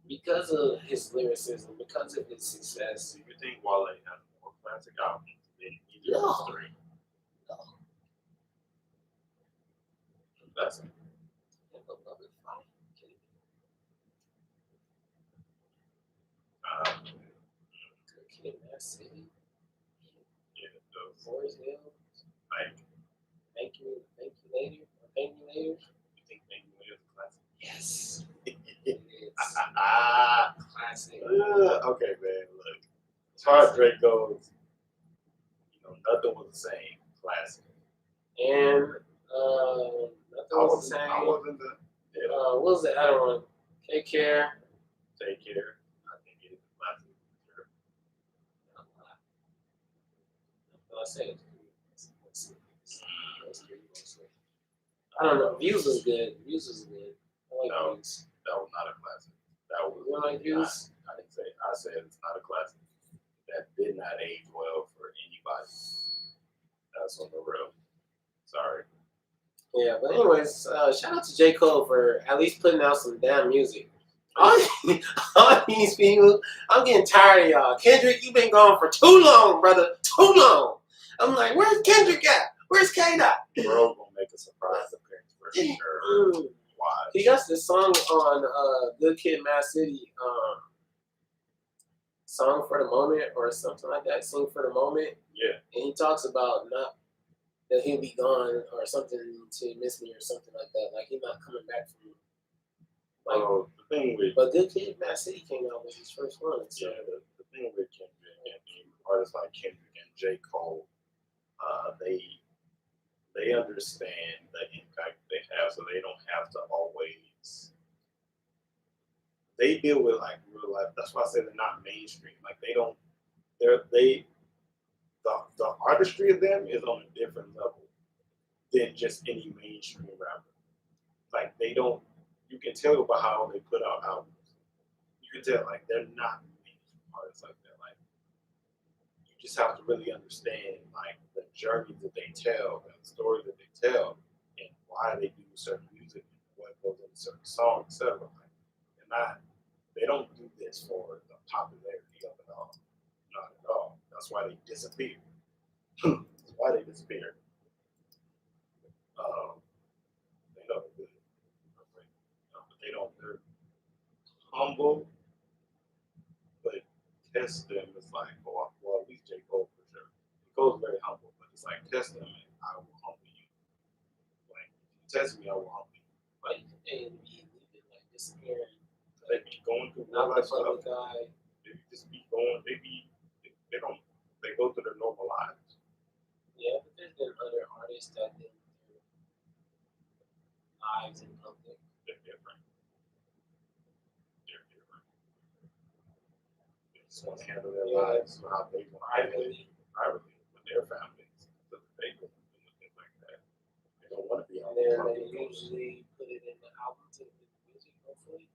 because of his lyricism, because of his success. Do you think Wale has more classic albums than either of No. those three? No. That's it. Good Kid, Mad City, Yeah, those. Boys Hill, Like, Thank You Later. you think maybe Wale is a classic? Yes, Okay, it is classic. man. Look, as far as Drake goes, nothing was the same. Classic. And nothing was the I same. wasn't the. What was the other one? Take Care. Take Care. I think it is a classic. Sure. I said I don't know. Views was good. I like No. Views. That was not a classic. That was. You don't like Views? I didn't say. I said it's not a classic. That did not age well for anybody. That's on the real. Sorry. Yeah, but anyways, shout out to J. Cole for at least putting out some damn music. All these people, I'm getting tired of y'all. Kendrick, you've been gone for too long, brother. Too long. I'm like, where's Kendrick at? Where's K-Dot? Bro gonna make a surprise appearance for sure. Why? He got this song on Good Kid, Mad City, Song for the Moment or something like that. Sing for the Moment. Yeah. And he talks about not that he'll be gone or something to miss me or something like that. Like he's not coming back from me. Like, The thing with but Good Kid, Mad City came out with his first one. So. yeah, the thing with Kendrick and artists like Kendrick and J. Cole, they understand the impact they have, so they don't have to always. They deal with like real life. That's why I say they're not mainstream. Like they don't. The artistry of them is on a different level than just any mainstream rapper. Like they don't. You can tell by how they put out albums. You can tell like they're not mainstream artists like that. Like you just have to really understand like the journey that they tell and the story that they tell and why they do certain music and what goes into certain songs, etc. Like they don't do this for the popularity of it all. Not at all. That's why they disappear. That's why they disappear. They know they're good. But they don't, they're humble, but test them is like, well, at least J. Cole for sure. J. Cole's very humble, but it's like, test them and I will humble you. Like, if you test me, I will humble you. But they be like disappearing. They be going through Not all the that stuff. public eye. They just be going, they be They go through their normal lives. Yeah, but there's been other artists that did their lives in public. They're different. They just want to handle their lives how they want to handle it privately with their families. So they go and things like that. They don't want to be out there. And they usually put it in the album to the music, hopefully.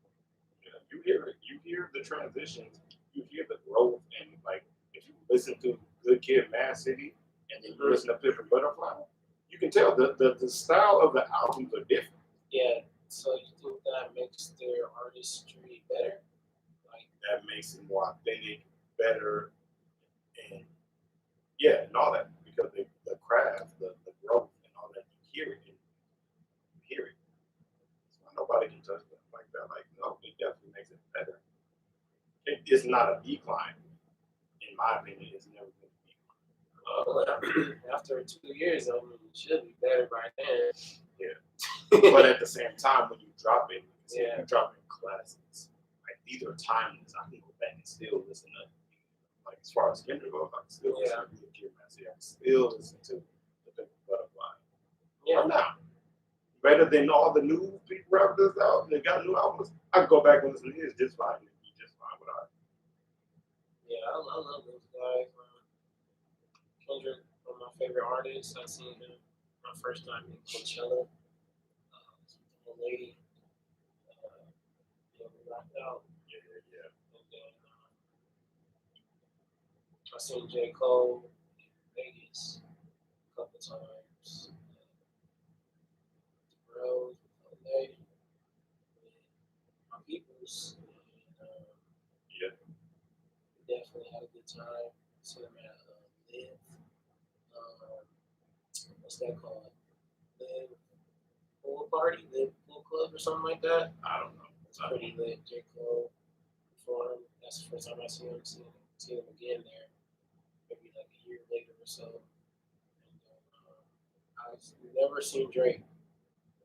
Yeah, you hear it. You hear the transitions. You hear the growth. And like, if you listen to Good Kid, Mad City, and then you listen to Pimp and Butterfly, you can tell the style of the albums are different. Yeah. So you think that makes their artistry better? Like That makes it more authentic, better, and yeah, and all that because the craft, the growth, and all that. You hear it. You hear it. So nobody can touch that like that. Like no, it definitely makes it better. It's not a decline, in my opinion. It's never been a decline. after 2 years, I mean, it should be better by then. Yeah. But at the same time, when you drop it, you drop in classics. Like these are timeless. I can go back and still listen to. Like as far as Kendrick goes, I can still listen to Good Kid, Mad City. I can still listen to the Pimp and Butterfly. Yeah. Now, better than all the new people rappers out. They got new albums. I can go back and listen to his just fine. It'd be just fine without it. Yeah, I love those guys. Kendrick, one of my favorite artists. I seen him my first time in Coachella. The lady, we rocked out. Yeah. And then I seen J. Cole in Vegas a couple times. Bros, with the lady, my peoples. And, Yeah. we definitely had a good time. Seen him at Live. What's that called? Live Pool Party, Live Pool Club, or something like that. I don't know. It's pretty lit. J. Cole performed. That's the first time I seen him. Seen him again there, maybe like a year later or so. And I've never seen Drake.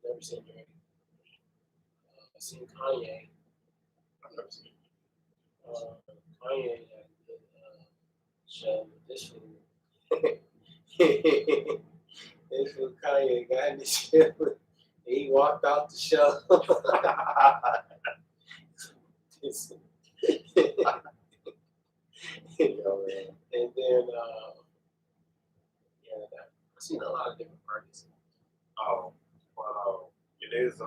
I seen Kanye. I've never seen Kanye had a good show with this fool. This fool Kanye got in the show. He walked out the show. And then, I've seen a lot of different parties. Oh, well, it is, in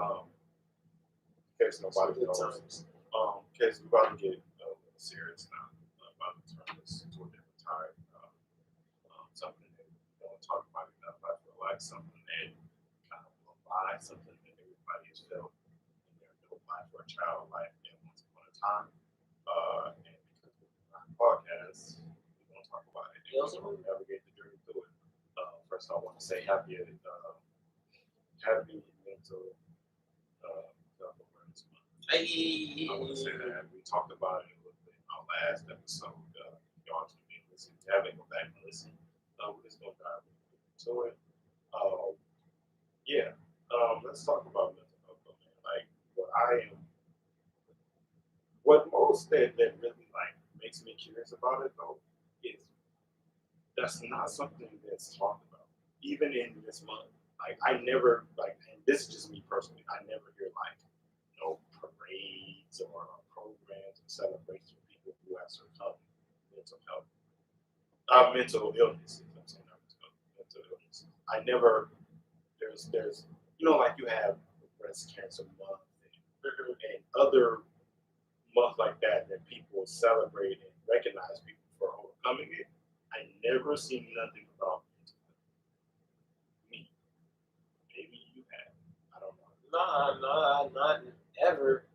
case nobody knows, in case we're about to get serious now, about to turn this to a different time, something that we don't talk about enough, I feel like something that kind of applies, something that everybody has felt in their adult life or child life at once upon a time, and because we're on podcast, we're going to talk about it, and we're going to navigate the journey through it. First, I want to say happy mental health awareness month. Hey. I want to say that we talked about it a little bit in our last episode. Y'all can listen. If you haven't, go back and listen. We're just going to dive into it. Let's talk about mental health, man. Like what most that really like makes me curious about it though is that's not something that's talked about. Even in this month, like I never like, and this is just me personally. I never hear like parades or programs and celebrations for people who have survived mental health, mental illness. I'm saying mental illness. I never. There's like you have breast cancer month and other months like that people celebrate and recognize people for overcoming it. I never seen nothing about me. Maybe you have. I don't know. No, not ever.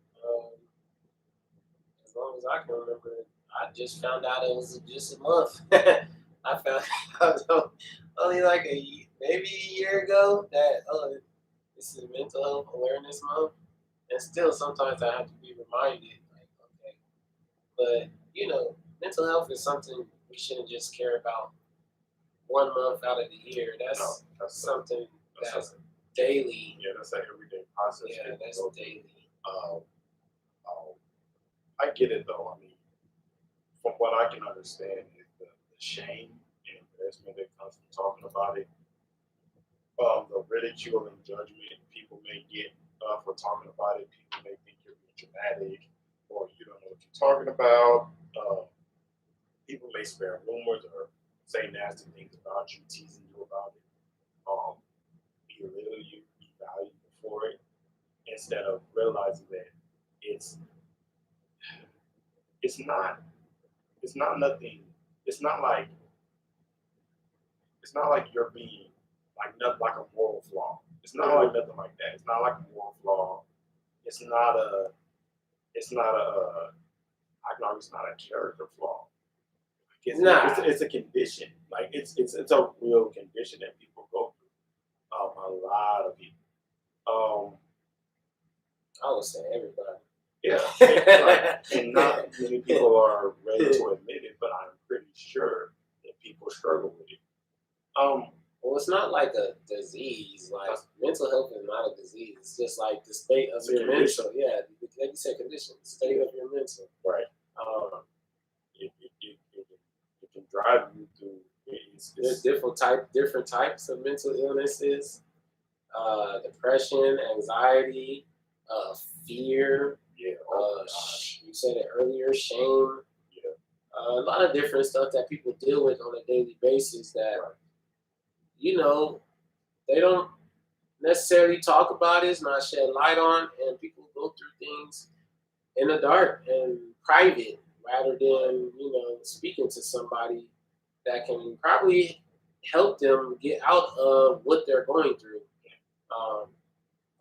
As long as I can remember, I just found out it was just a month. I found out only like maybe a year ago that this is Mental Health Awareness Month, and still sometimes I have to be reminded, like, okay, but mental health is something we shouldn't just care about 1 month out of the year. That's something that's daily. Yeah, that's an everyday process. Yeah, that's daily. I get it though. I mean, from what I can understand, is shame and embarrassment that comes from talking about it, the ridicule and judgment people may get for talking about it. People may think you're being dramatic or you don't know what you're talking about. People may spread rumors or say nasty things about you, teasing you about it, belittle you, devalue you for it, instead of realizing that it's not nothing. It's not like you're being like a moral flaw. It's not like nothing like that. It's not like a moral flaw. It's not a I can argue it's not a character flaw. It's a condition. Like it's a real condition that people go through. A lot of people. I would say everybody. Yeah, and not many people are ready to admit it, but I'm pretty sure that people struggle with it. Well, it's not like a disease. Like mental health is not a disease. It's just like the state of your mental. Yeah, like you said, condition. The state of your mental. Right. It can drive you through. There's different types of mental illnesses. Depression, anxiety, fear. Yeah. You said it earlier. Shame. Yeah. A lot of different stuff that people deal with on a daily basis that. You know, they don't necessarily talk about it, it's not shed light on, and people go through things in the dark and private rather than, speaking to somebody that can probably help them get out of what they're going through. A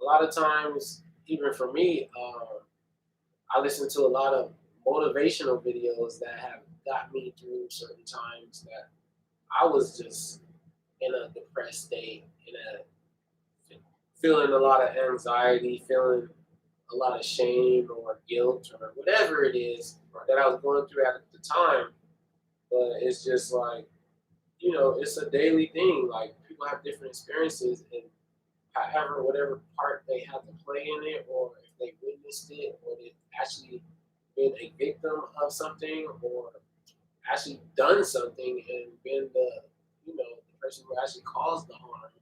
lot of times, even for me, I listen to a lot of motivational videos that have got me through certain times that I was just in a depressed state, feeling a lot of anxiety, feeling a lot of shame or guilt or whatever it is that I was going through at the time. But it's just like, it's a daily thing. Like people have different experiences, and however, whatever part they have to play in it, or if they witnessed it, or they've actually been a victim of something, or actually done something and been the person who actually caused the harm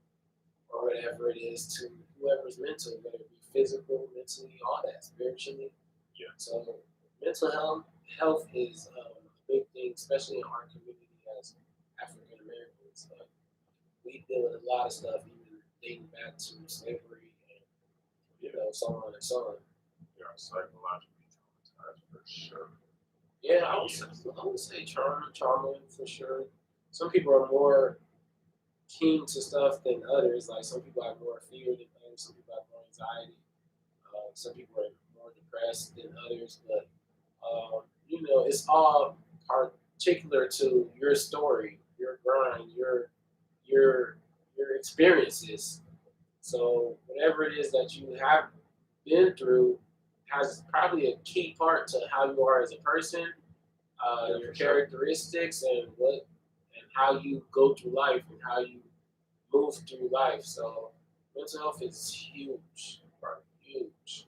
or whatever it is to whoever's mental, whether it be physical, mentally, all that, spiritually. Yeah. So mental health is a big thing, especially in our community as African Americans. We deal with a lot of stuff, even dating back to slavery and so on and so on. They are psychologically traumatized for sure. Yeah, I would say trauma for sure. Some people are more keen to stuff than others. Like some people have more fear than others. Some people have more anxiety. Some people are more depressed than others. But it's all particular to your story, your grind, your experiences. So whatever it is that you have been through has probably a key part to how you are as a person, your characteristics, and how you go through life and how you move through life. So mental health is huge, huge.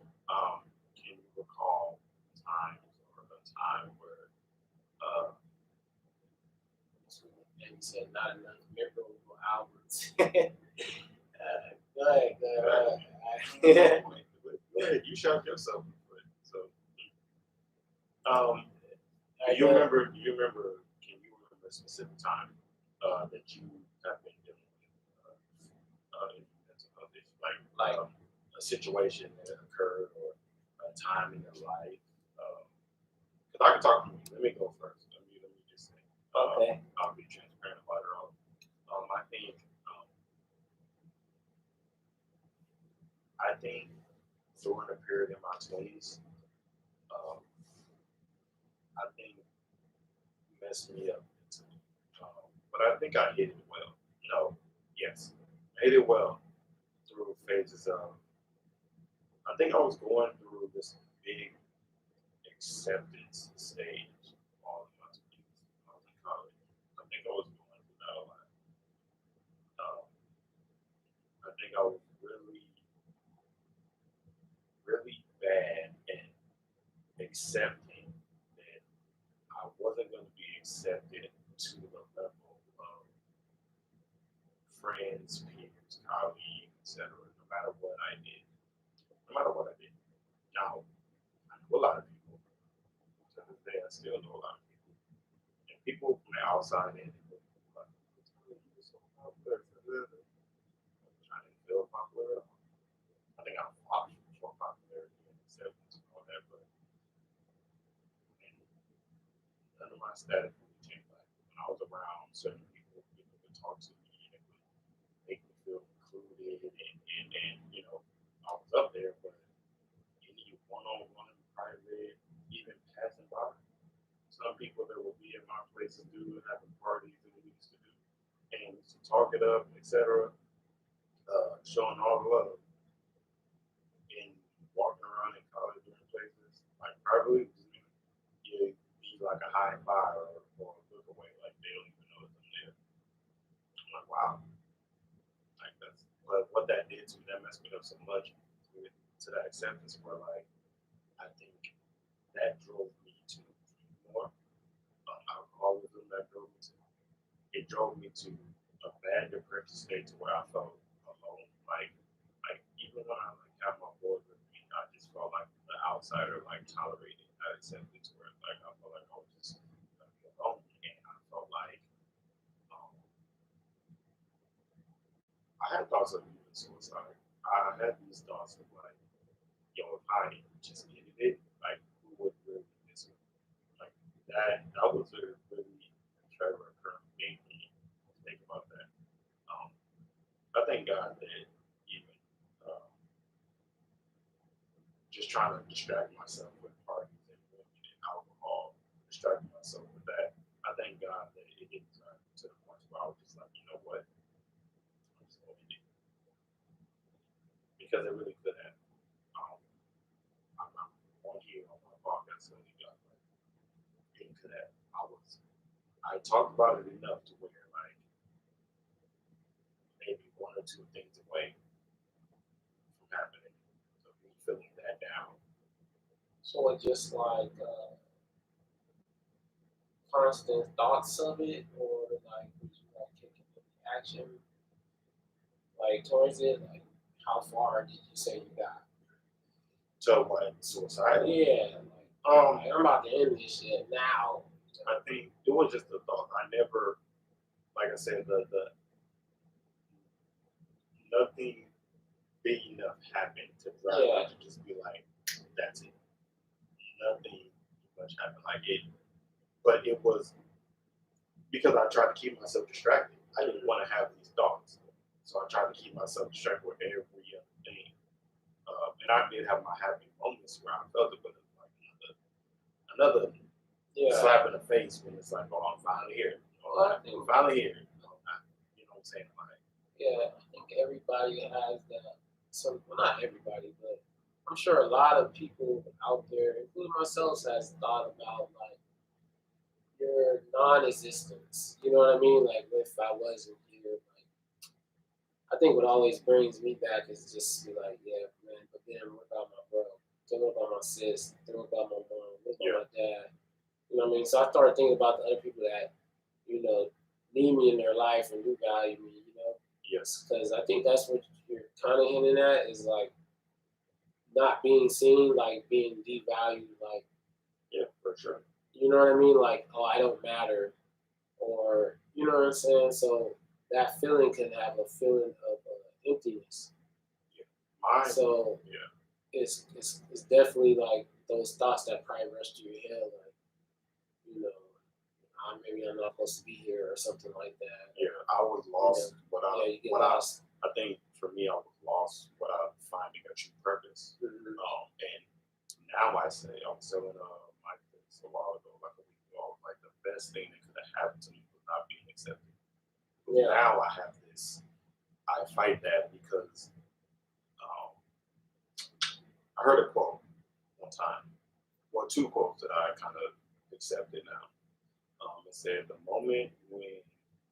Can you recall times or a time where and you said not enough memorable albums. Go ahead. You shot yourself in the foot. So can you remember a specific time that you have been dealing with mental health issues, like a situation that occurred or a time in your life? Because I can talk to you. Let me go first. Let me just say. Okay. I'll be transparent about it all. I think during a period in my 20s, I think messed me up. But I think I hit it well. Yes, I hit it well through phases of. I think I was going through this big acceptance stage all in my 20s. I was in college. I think I was going through that a lot. I think I was really, really bad at accepting that I wasn't going to be accepted to the level of friends, peers, colleagues, etc. No matter what I did. Now, I know a lot of people. To this day, I still know a lot of people. And people from the outside in, like, you're so popular. Trying to feel popular. I think I'm for popularity and acceptance and all that, but none of my status really changed. Like when I was around certain people would talk to me and it would make me feel included and you know, I was up there, but any one-on-one, private, even passing by. Some people that will be in my places do having parties that we used to do and to talk it up, etc. Showing all the love and walking around in college different places, like privately, you be like a high five or look away, like they don't even know it's there. I'm like, wow, like that's. But what that did to me, that messed me up so much to that acceptance where like I think that drove me to more alcoholism. That drove me to. It drove me to a bad depressive state to where I felt alone. Like even when I like have my boys with me, I just felt like the outsider, like tolerated that acceptance where like I felt like I was just alone, and I felt like I had thoughts of even suicide. I had these thoughts of like, yo, if I just ended it, like who would really miss me? Like that was a really Trevor current thing for me to think about that. I thank God that even just trying to distract myself with parties and women and alcohol, distracting myself with that. I thank God that it didn't turn to the point where I was just like, you know what, I'm just going to end it. Because it really could have. I'm on here on my podcast, so you got like, it could have. I talked about it enough to where like maybe one or two things away from happening. So me feeling that down. So it just like constant thoughts of it, or like would you like taking any action like towards it? Like how far did you say you got? So what, suicide? Yeah, like I'm about to end this shit now. I think it was just a thought. I never, like I said, the nothing big enough happened to drive me to just be like, that's it. Nothing much happened like it, but it was because I tried to keep myself distracted. I didn't want to have these thoughts, so I tried to keep myself distracted with every other thing. And I did have my happy moments where I felt it, but it was like another slap in the face when it's like, oh, I'm finally here. I'm finally here. You know what I'm saying? Like, yeah, I think everybody has that. Well, not everybody, but I'm sure a lot of people out there, including myself, has thought about like your non-existence. You know what I mean? Like if I wasn't here, like I think what always brings me back is just to be like, yeah, man. But then what about my bro? Then what about my sis? Then what about my mom? What about my dad? You know what I mean? So I started thinking about the other people that, you know, need me in their life and do value me, you know? yes. Because I think that's what you're kind of hinting at is like not being seen, like being devalued, like, yeah, for sure. You know what I mean? Like, oh, I don't matter. Or, you know what I'm saying? So that feeling can have a feeling of emptiness. Yeah. Mine, so it's definitely like those thoughts that probably rush through your head, like, you know, maybe I'm not supposed to be here or something like that. Yeah, I was lost you get lost. I think for me, I was lost without finding a true purpose. Mm-hmm. And now I say, I was telling Mike this a while ago, like a week ago, like the best thing that could have happened to me was not being accepted. Yeah. Now I have this, I fight that because I heard a quote one time, well, two quotes that I kind of accepted now. It said the moment when,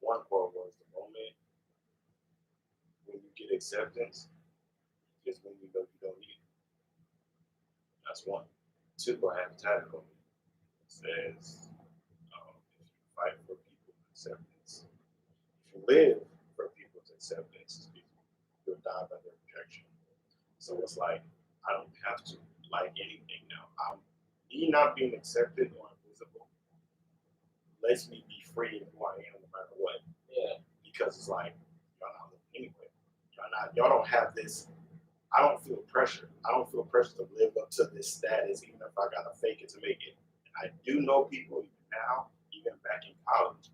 one quote was the moment when you get acceptance is when you know you don't need it. That's one. Two, I have tatted on me. It says, if you fight for people acceptance. If you live for people's acceptance, you'll die by their rejection. So it's like, I don't have to like anything now. Me not being accepted or invisible lets me be free in who I am no matter what. Yeah. Because it's like, y'all not living anyway. Y'all don't have this. I don't feel pressure. I don't feel pressure to live up to this status, even if I gotta fake it to make it. And I do know people even now, even back in college,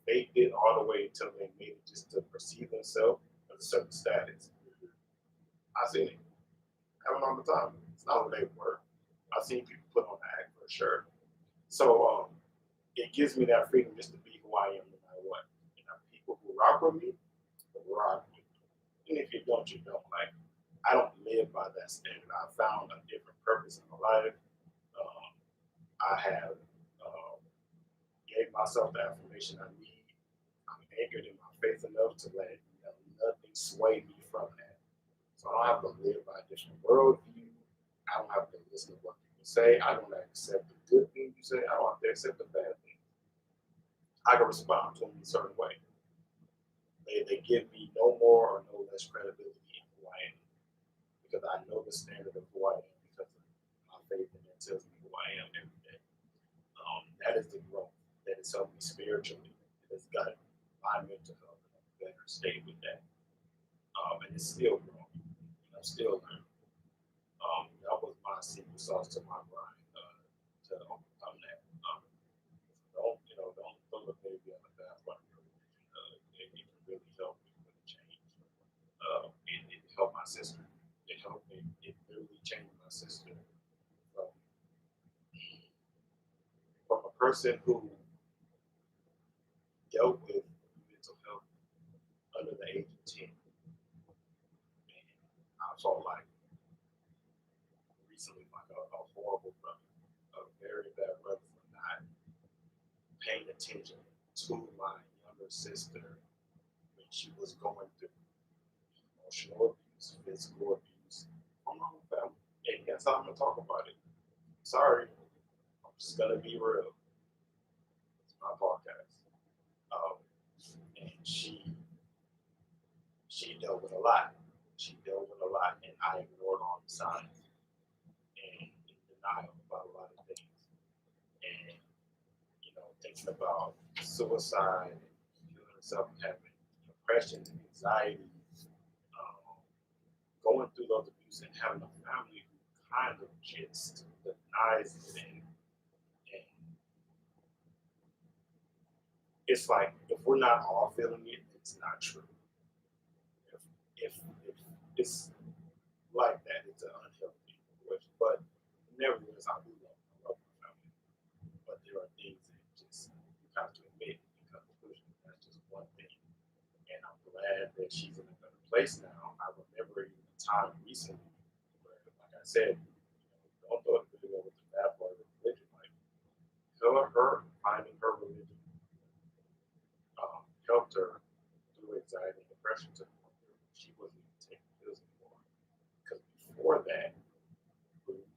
faked it all the way until they made it just to perceive themselves as a certain status. I seen it happen all the time. It's not what they were. I've seen people put on the act for sure. So it gives me that freedom just to be who I am no matter what. And people who rock with me, will rock with me. And if you don't, you don't. Like, I don't live by that standard. I found a different purpose in my life. I have gave myself the affirmation I need. I'm anchored in my faith enough to let nothing sway me from that. So I don't have to live by a different worldview. I don't have to listen to what people say. I don't accept the good things you say. I don't have to accept the bad things. I can respond to them in a certain way. They give me no more or no less credibility in who I am. Because I know the standard of who I am because of my faith, and it tells me who I am every day. That is the growth that has helped me spiritually. It has got my mental health in a better state with that. And it's still growing. And I'm still learning. That was my secret sauce to my grind to overcome that. Don't throw the baby on the bathwater. It can really help me with the change. It helped my sister. It helped me. It really changed my sister from a person who dealt with mental health under the age of 10. And I felt like recently like a horrible brother, a very bad brother for not paying attention to my younger sister when she was going through emotional abuse, physical abuse from my own family. And that's how I'm gonna talk about it. Sorry, I'm just gonna be real. It's my podcast. And she dealt with a lot. She dealt with a lot, and I ignored all the signs and in denial about a lot of things. And thinking about suicide, killing herself, having depression, anxiety, going through those abuse, and having a family who kind of just denies it. And it's like if we're not all feeling it, it's not true. If it's like that, it's an unhealthy situation. But nevertheless, I do love my family. But there are things that just you have to admit you come to push. That's just one thing. And I'm glad that she's in a better place now. I remember even a time recently where, like I said, don't throw the video with the bad part of religion. Like her finding her religion helped her through anxiety and depression to the point where she wasn't even taking pills anymore. Because before that,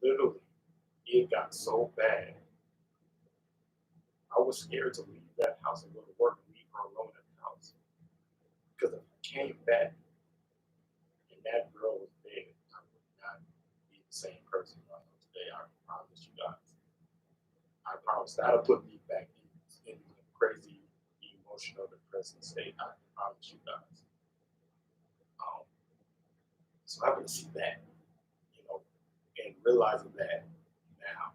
literally, it got so bad. I was scared to leave that house and go to work and leave her alone at the house. Because if I came back and that girl was dead, I would not be the same person I am today. I promise you guys. I promise that'll put me back in a crazy emotional depressing state. I promise you guys. So having to see that, and realizing that now,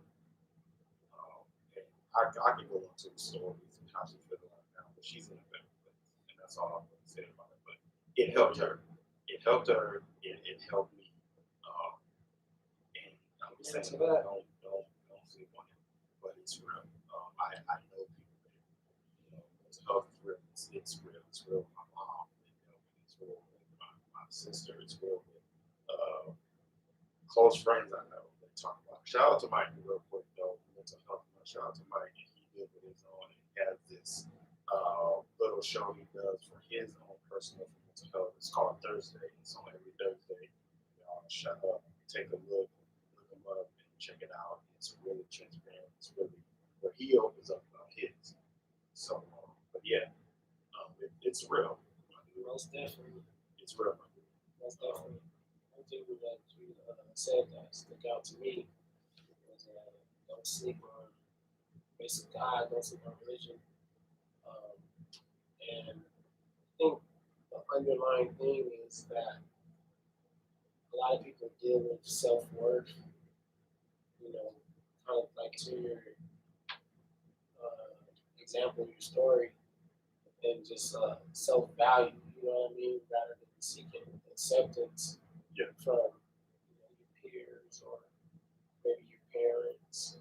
and I can go into the stories and how she feels right now, but she's in a better place, and that's all I'm going to say about it. But it helped her. It helped her. It helped me. And I'm just saying, don't sleep on it. But it's real. I know people that mental health is real. It's real. It's real with my mom. It's real with my sister. It's real with close friends I know. They talk about. Shout out to Mike real quick though. Mental health. Shout out to Mike. He did with his own. He has this little show he does for his own personal mental health. It's called Thursday. It's on every Thursday. Y'all shut up, take a look him up, and check it out. It's really transparent. It's really where he opens up about his. So, but yeah, it's real. Most definitely. It's real. Most definitely. One thing that you said that stuck out to me was don't sleep on basic God, don't sleep on religion. And I think the underlying thing is that a lot of people deal with self-worth, you know, kind of like to your example, your story, and just self-value, you know what I mean, rather than seeking acceptance from your peers or maybe your parents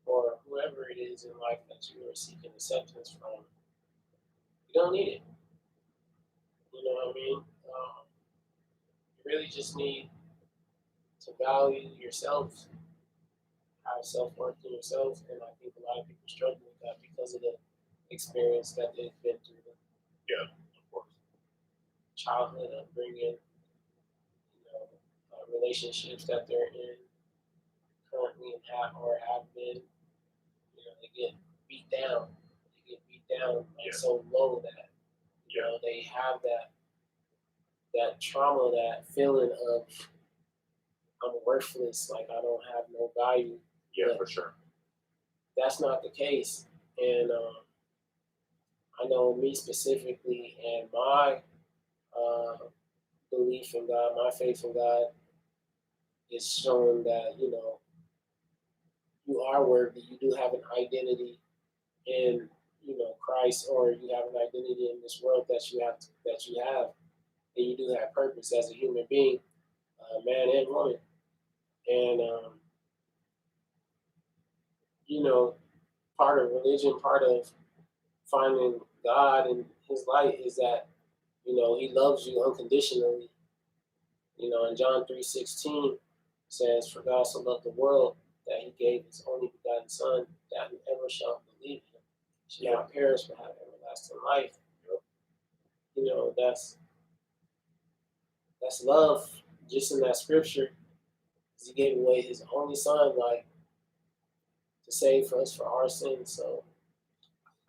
or whoever it is in life that you are seeking acceptance from. You don't need it. You know what I mean? You really just need to value yourself, have self-worth in yourself, and I think a lot of people struggle with that because of the experience that they've been through. Yeah, of course. Childhood upbringing, relationships that they're in currently and have been. They get beat down. They get beat down so low that they have that trauma, that feeling of I'm worthless, like I don't have no value. Yeah, for sure. That's not the case, and I know me specifically, and my belief in God, my faith in God, is showing that you are worthy. You do have an identity in Christ, or you have an identity in this world that you have, and you do have purpose as a human being, man and woman, and part of religion, part of finding God and His light is that He loves you unconditionally. In John 3:16 says, "For God so loved the world that He gave His only begotten Son, that whoever shall believe in Him shall not perish but have everlasting life." That's love, just in that scripture. He gave away His only Son, like to save for us for our sins. So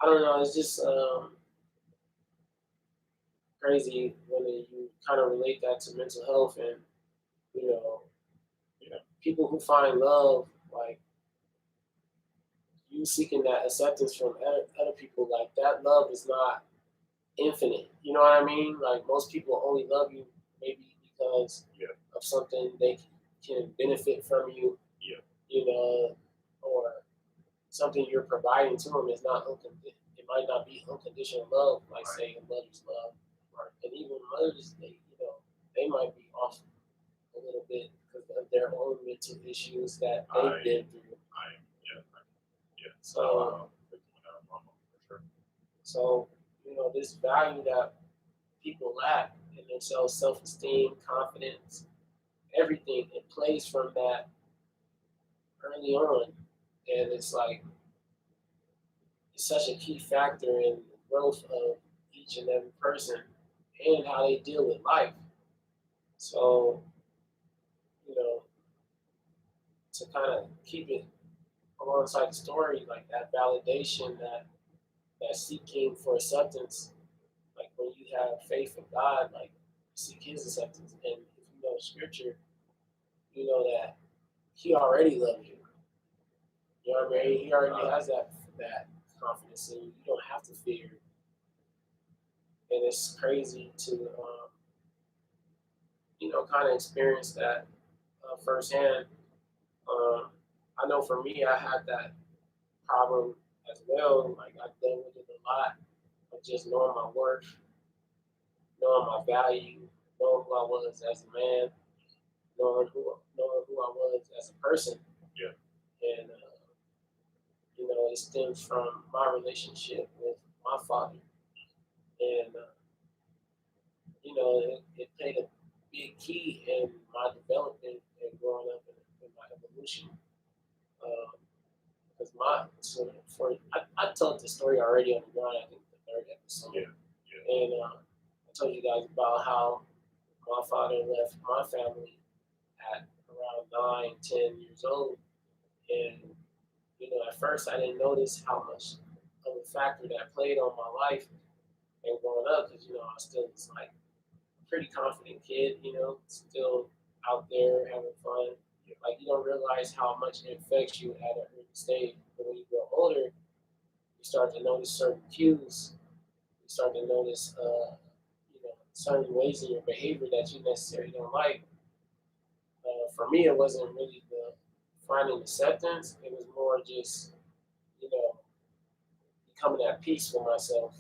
I don't know. It's just crazy when you kind of relate that to mental health and people who find love, like you seeking that acceptance from other people, like that love is not infinite. You know what I mean? Like most people only love you maybe because of something they can benefit from you, or something you're providing to them is not unconditional. It might not be unconditional love, like saying mother's love, and even mothers, they might be off a little bit because of their own mental issues that they've been through. So, this value that people lack in themselves, self-esteem, confidence, everything, it plays from that early on. And it's like, it's such a key factor in the growth of each and every person and how they deal with life. So, to kind of keep it alongside the story, like that validation, that seeking for acceptance, like when you have faith in God, like seek His acceptance, and if you know Scripture, you know that He already loves you. You know what I mean? He already has that confidence in you. You don't have to fear. And it's crazy to kind of experience that firsthand. I know for me, I had that problem as well. Like I dealt with it a lot of just knowing my worth, knowing my value, knowing who I was as a man, knowing who I was as a person. Yeah. And it stems from my relationship with my father, and it played a big key in my development and growing up in my evolution. Because I told the story already on the ground, I think the third episode. Yeah. And I told you guys about how my father left my family at around 9, 10 years old. And, at first I didn't notice how much of a factor that played on my life and growing up, because you know I still was like a pretty confident kid, you know, still out there having fun. Like you don't realize how much it affects you at an early stage. But when you grow older, you start to notice certain cues. You start to notice, you know, certain ways in your behavior that you necessarily don't like. For me, it wasn't really the finding acceptance. It was more just, you know, becoming at peace with myself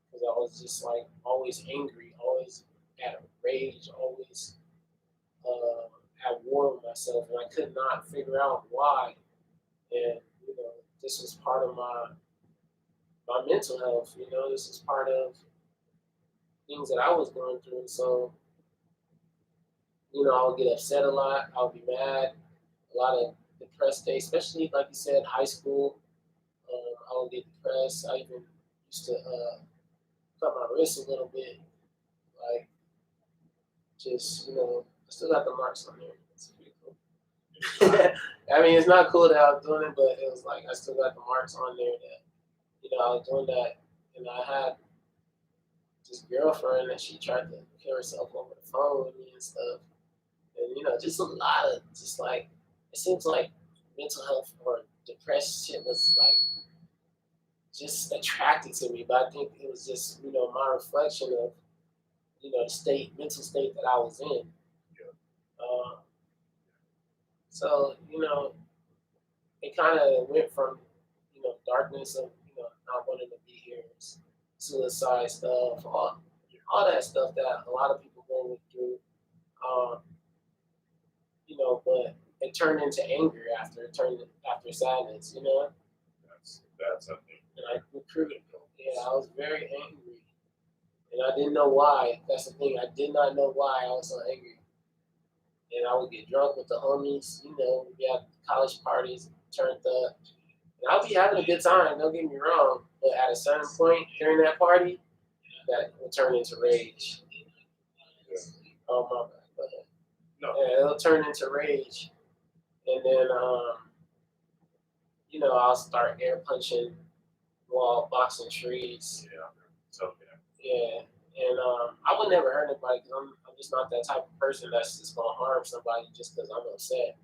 because I was just like always angry, always at rage, always at war with myself, and I could not figure out why. And you know, this was part of my mental health. You know, this is part of things that I was going through. So you know, I would get upset a lot. I would be mad. A lot of depressed days, especially like you said, high school. I would get depressed. I even used to cut my wrist a little bit, like just you know, I still got the marks on there. It's pretty cool. I mean, it's not cool that I was doing it, but it was like I still got the marks on there that you know I was doing that, and I had this girlfriend that she tried to kill herself over the phone with me and stuff, and you know, just a lot of just like it seems like mental health or depressed shit was like just attracted to me, but I think it was just you know my reflection of you know the mental state that I was in. Uh, so you know, it kind of went from you know darkness of you know not wanting to be here, suicide stuff, all that stuff that a lot of people go through. Um, you know, but it turned into anger after it turned after sadness. You know, That's something. and I recruited. Yeah, I was very angry, and I didn't know why. That's the thing. I did not know why I was so angry. And I would get drunk with the homies, you know, we'd be at college parties, turned up. And I'll be having a good time, don't get me wrong. But at a certain point during that party, that will turn into rage. Oh my bad. Go ahead. No. Yeah, it'll turn into rage. And then you know, I'll start air punching wall boxing trees. Yeah. So Yeah. And I would never hurt anybody because I'm just not that type of person that's just gonna harm somebody just because I'm upset.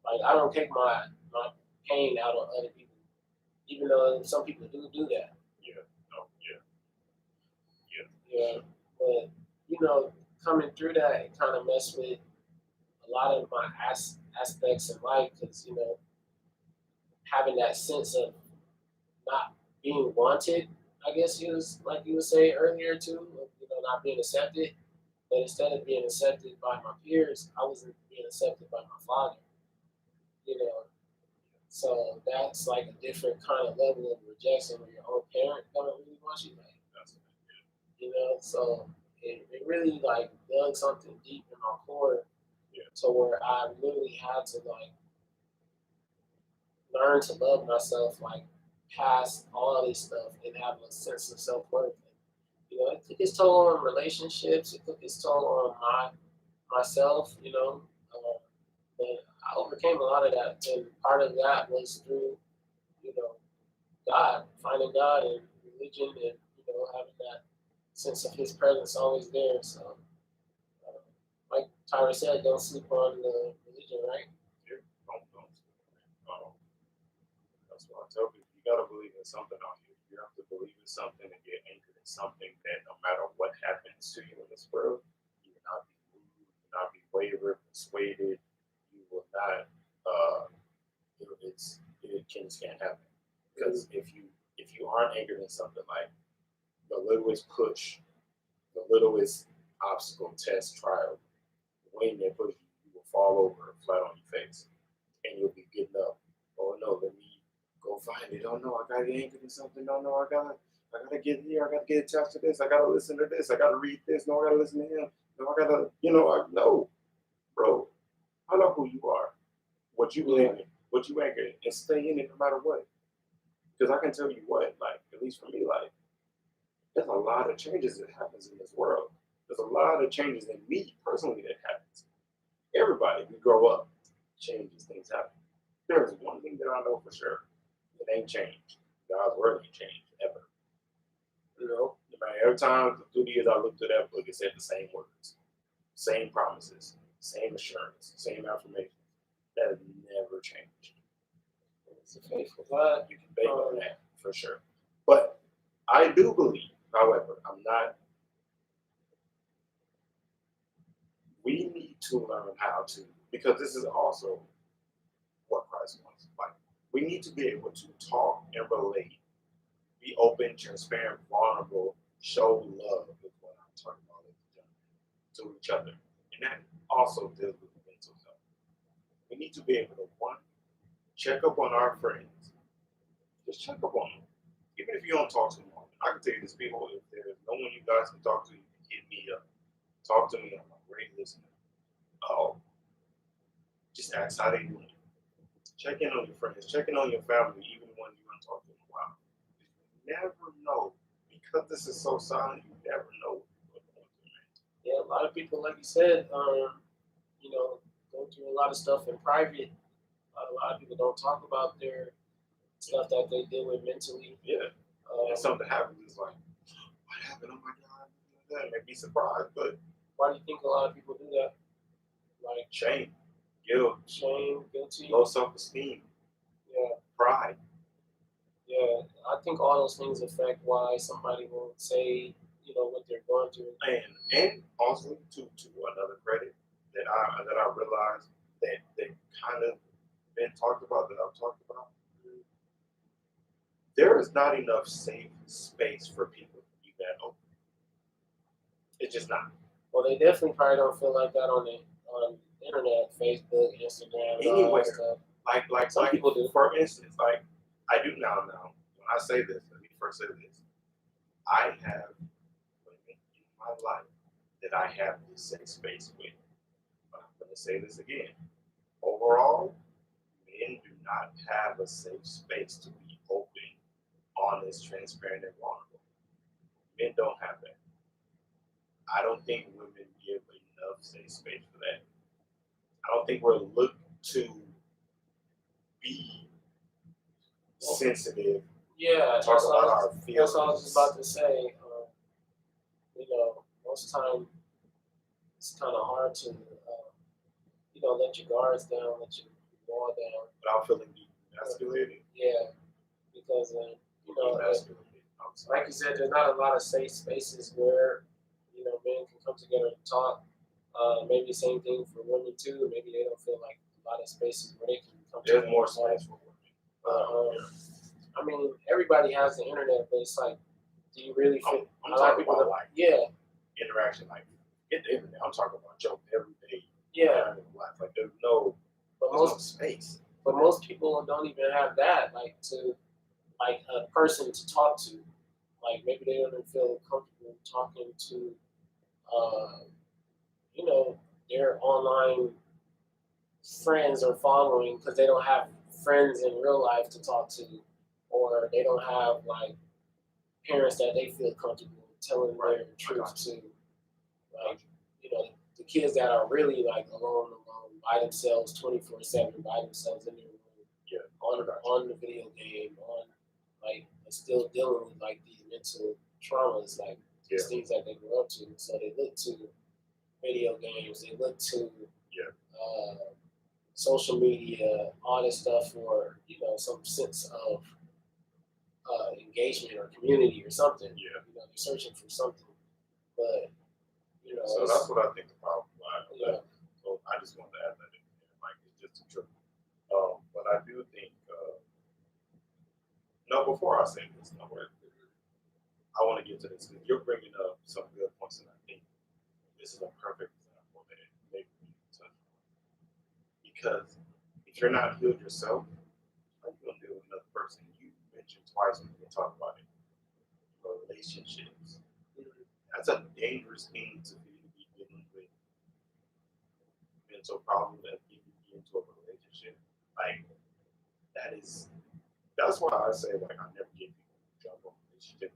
Like I don't take my pain out on other people, even though some people do that. yeah. No. Yeah. Yeah, but you know, coming through that, it kind of messed with a lot of my aspects in life because you know, having that sense of not being wanted, I guess you was like you would say earlier too, of, you know, not being accepted. But instead of being accepted by my peers, I wasn't being accepted by my father. You know, so that's like a different kind of level of rejection where your own parent don't really want you back. You know, so it really like dug something deep in my core to where I literally had to like learn to love myself like past all this stuff and have a sense of self worth. You know, it took its toll on relationships. It took its toll on myself. You know, but I overcame a lot of that, and part of that was through you know God, finding God and religion, and you know having that sense of His presence always there. So, like Tyra said, don't sleep on the religion, right? Yeah. Don't. That's why I tell people you gotta believe in something on you. You have to believe in something and get anchored in something that no matter what happens to you in this world, you will not be moved, you will not be wavered, persuaded. You will not. It can't happen because if you aren't anchored in something like the littlest push, the littlest obstacle, test, trial, when they push you, you will fall over flat on your face, and you'll be getting up. Oh no, let me go find it. Oh no, I gotta get anchored in something. Oh no, I gotta get here. I gotta get attached to this. I gotta listen to this. I gotta read this. No, I gotta listen to him. No, I gotta, no, bro. I know who you are, what you believe in, what you anchor in, and stay in it no matter what. Because I can tell you what, like, at least for me, like, there's a lot of changes that happens in this world. There's a lot of changes in me personally that happens. Everybody, we grow up, changes, things happen. There's one thing that I know for sure. It ain't changed. God's word ain't changed ever. You know, Man, every time through the years I looked at that book, it said the same words, same promises, same assurance, same affirmation. That has never changed. It's a faithful God. You can bank on that for sure. But I do believe, however, we need to learn how to, because this is also what Christ wants. Like, we need to be able to talk and relate, be open, transparent, vulnerable, show love is what I'm talking about to each other. And that also deals with mental health. We need to be able to, one, check up on our friends. Just check up on them. Even if you don't talk to them often. I can tell you this, people, if there's no one you guys can talk to, you can hit me up. Talk to me. I'm a great listener. Just ask how they doing. Check in on your friends. Check in on your family, even when you haven't talked to them in a while. You never know. Because this is so silent, you never know what's going on. Yeah, a lot of people, like you said, you know, go through a lot of stuff in private. A lot of people don't talk about their stuff that they deal with mentally. Yeah. And something happens, it's like, what happened? Oh my God. That may be surprised, but why do you think a lot of people do that? Like shame, guilt, guilty, low self-esteem, pride. Yeah, I think all those things affect why somebody won't say, you know, what they're going through. And also to another credit that I realized that kind of been talked about, that I've talked about. There is not enough safe space for people to be that open. It's just not. Well, they definitely probably don't feel like that on the internet, Facebook, Instagram, anywhere. All that stuff. Like some people do. For instance, like I do now. When I say this, let me first say this. I have women in my life that I have this safe space with. But I'm going to say this again. Overall, men do not have a safe space to be open, honest, transparent, and vulnerable. Men don't have that. I don't think women give enough safe space for that. I don't think we're looked to be sensitive. Yeah, talk about our feelings. That's all I was just about to say. You know, most time it's kind of hard to, you know, let your guards down, let your wall down without feeling emasculated. Yeah, because you know, like you said, there's not a lot of safe spaces where, you know, men can come together and talk. Maybe the same thing for women too. Maybe they don't feel like a lot of spaces where they can come together. There's more space for women. I mean, everybody has the internet, but it's like, do you really feel? I'm talking about like interaction, like get the internet. I'm talking about joke every day. Yeah. Life. Like there's no space. But most people don't even have that, like a person to talk to. Like maybe they don't even feel comfortable talking to, you know, their online friends or following because they don't have friends in real life to talk to, or they don't have like parents that they feel comfortable telling their truth to. Like, you know, the kids that are really like alone by themselves 24/7, by themselves in their room, on the video game, on like still dealing with like these mental traumas, like these things that they grew up to. So they look to video games, they look to social media, all this stuff for, you know, some sense of engagement or community or something. Yeah. You know, they're searching for something. But, you know. So that's what I think the problem is. Yeah. So I just wanted to add that in there. Like, it's just the truth. But I do think, before I say this, I want to get to this. You're bringing up some good points, and I think this is a perfect example that maybe we need to touch on. Because if you're not healed yourself, how are you going to deal with another person? You mentioned twice when we talk about it. Relationships. That's a dangerous thing to be dealing with. Mental problems that get you into a relationship. Like, that's why I say, like, I never get people to jump on relationship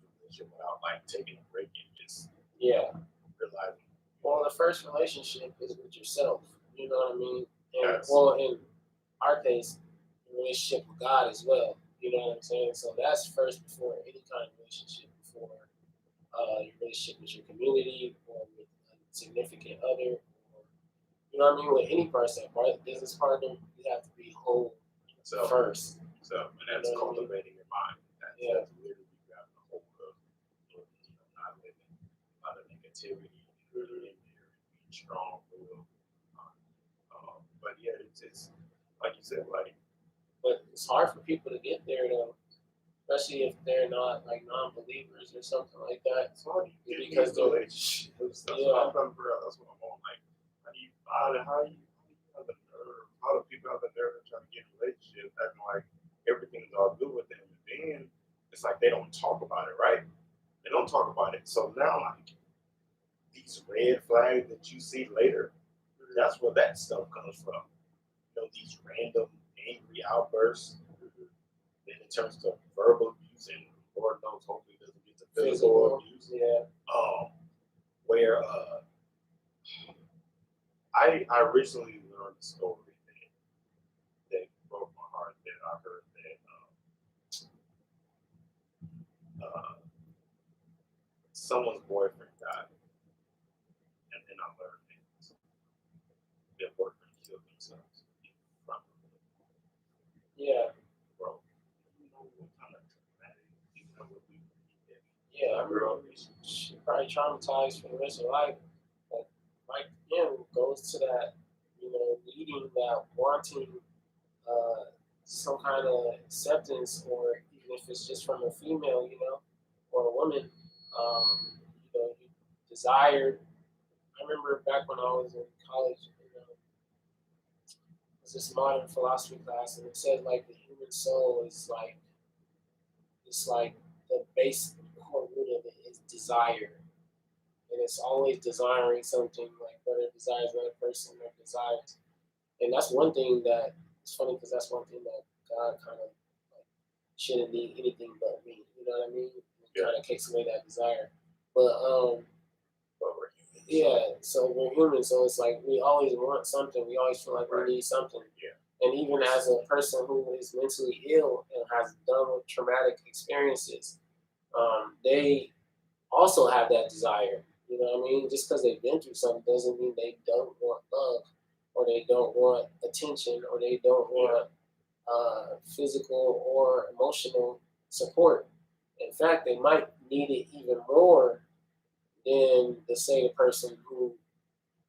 without, like, taking a break and just realizing. Well, the first relationship is with yourself. You know what I mean? And, Yes. well, in our case, the relationship with God as well. You know what I'm saying? So that's first before any kind of relationship, before your relationship with your community or with a significant other, or you know what I mean, with any person, right? Business partner, you have to be whole first. So, and that's cultivating your mind. That's literally grabbing a hold of, not living a lot of negativity, in there, being strong willed. But yeah, it's like you said, like. But it's hard for people to get there though, especially if they're not like non-believers or something like that. It's hard because they're relationships. That's what I'm trying to figure out. That's what I'm on. Like, how do you have the nerve? How do people have the nerve to try to get in relationships acting like everything's all good with them? And then it's like they don't talk about it, right? They don't talk about it. So now, like, these red flags that you see later, that's where that stuff comes from. You know, these random angry outbursts. Then it turns to verbal abuse, and Lord knows, hopefully, it doesn't get to physical abuse. Yeah. Where I recently learned a story that broke my heart. That I heard that someone's boyfriend died, and then I learned that their boyfriend killed themselves in front of them. Yeah. Bro, you know what kind of traumatic thing that would be? Yeah, I mean, she's probably traumatized for the rest of her life. But like again, goes to that, needing that, wanting some kind of acceptance, or even if it's just from a female, or a woman, you desired. I remember back when I was in college, it was this modern philosophy class, and it said like the human soul is like, it's like the base core root of it is desire. And it's always desiring something, like whether it desires another person or desires. And that's one thing that, it's funny because that's one thing that God kind of like shouldn't need anything but me. You know what I mean? It kind of takes away that desire. But yeah, so we're human, so it's like we always want something. We always feel like we need something. Yeah. And even as a person who is mentally ill and has done with traumatic experiences, they also have that desire. You know what I mean? Just because they've been through something doesn't mean they don't want love, or they don't want attention, or they don't want physical or emotional support. In fact, they might need it even more than the person who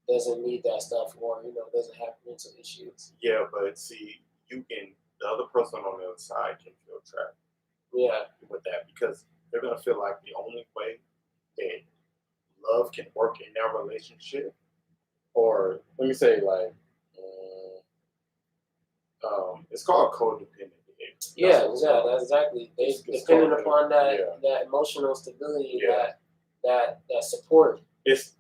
doesn't need that stuff, or doesn't have mental issues. Yeah, but see, the other person on the other side can feel trapped. Yeah. With that, because they're gonna feel like the only way that love can work in their relationship, or let me say like, it's called codependent behavior. That's exactly. They dependent upon that emotional stability, that support. It's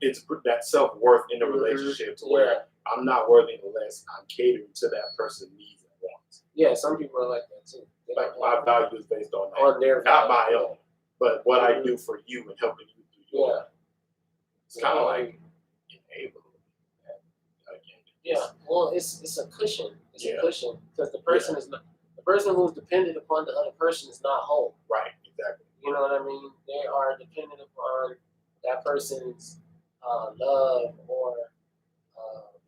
that self-worth in the relationship to where I'm not worthy unless I'm catering to that person's needs and wants. Yeah, some people are like that too. Like my value is based on that, on their not value. my own, but what I do for you and helping you do yours. It's kind of like enable. Yeah, well, it's a cushion. It's a cushion because the person is not, the person who's dependent upon the other person is not whole. Right, exactly. You know what I mean? They are dependent upon that person's love, or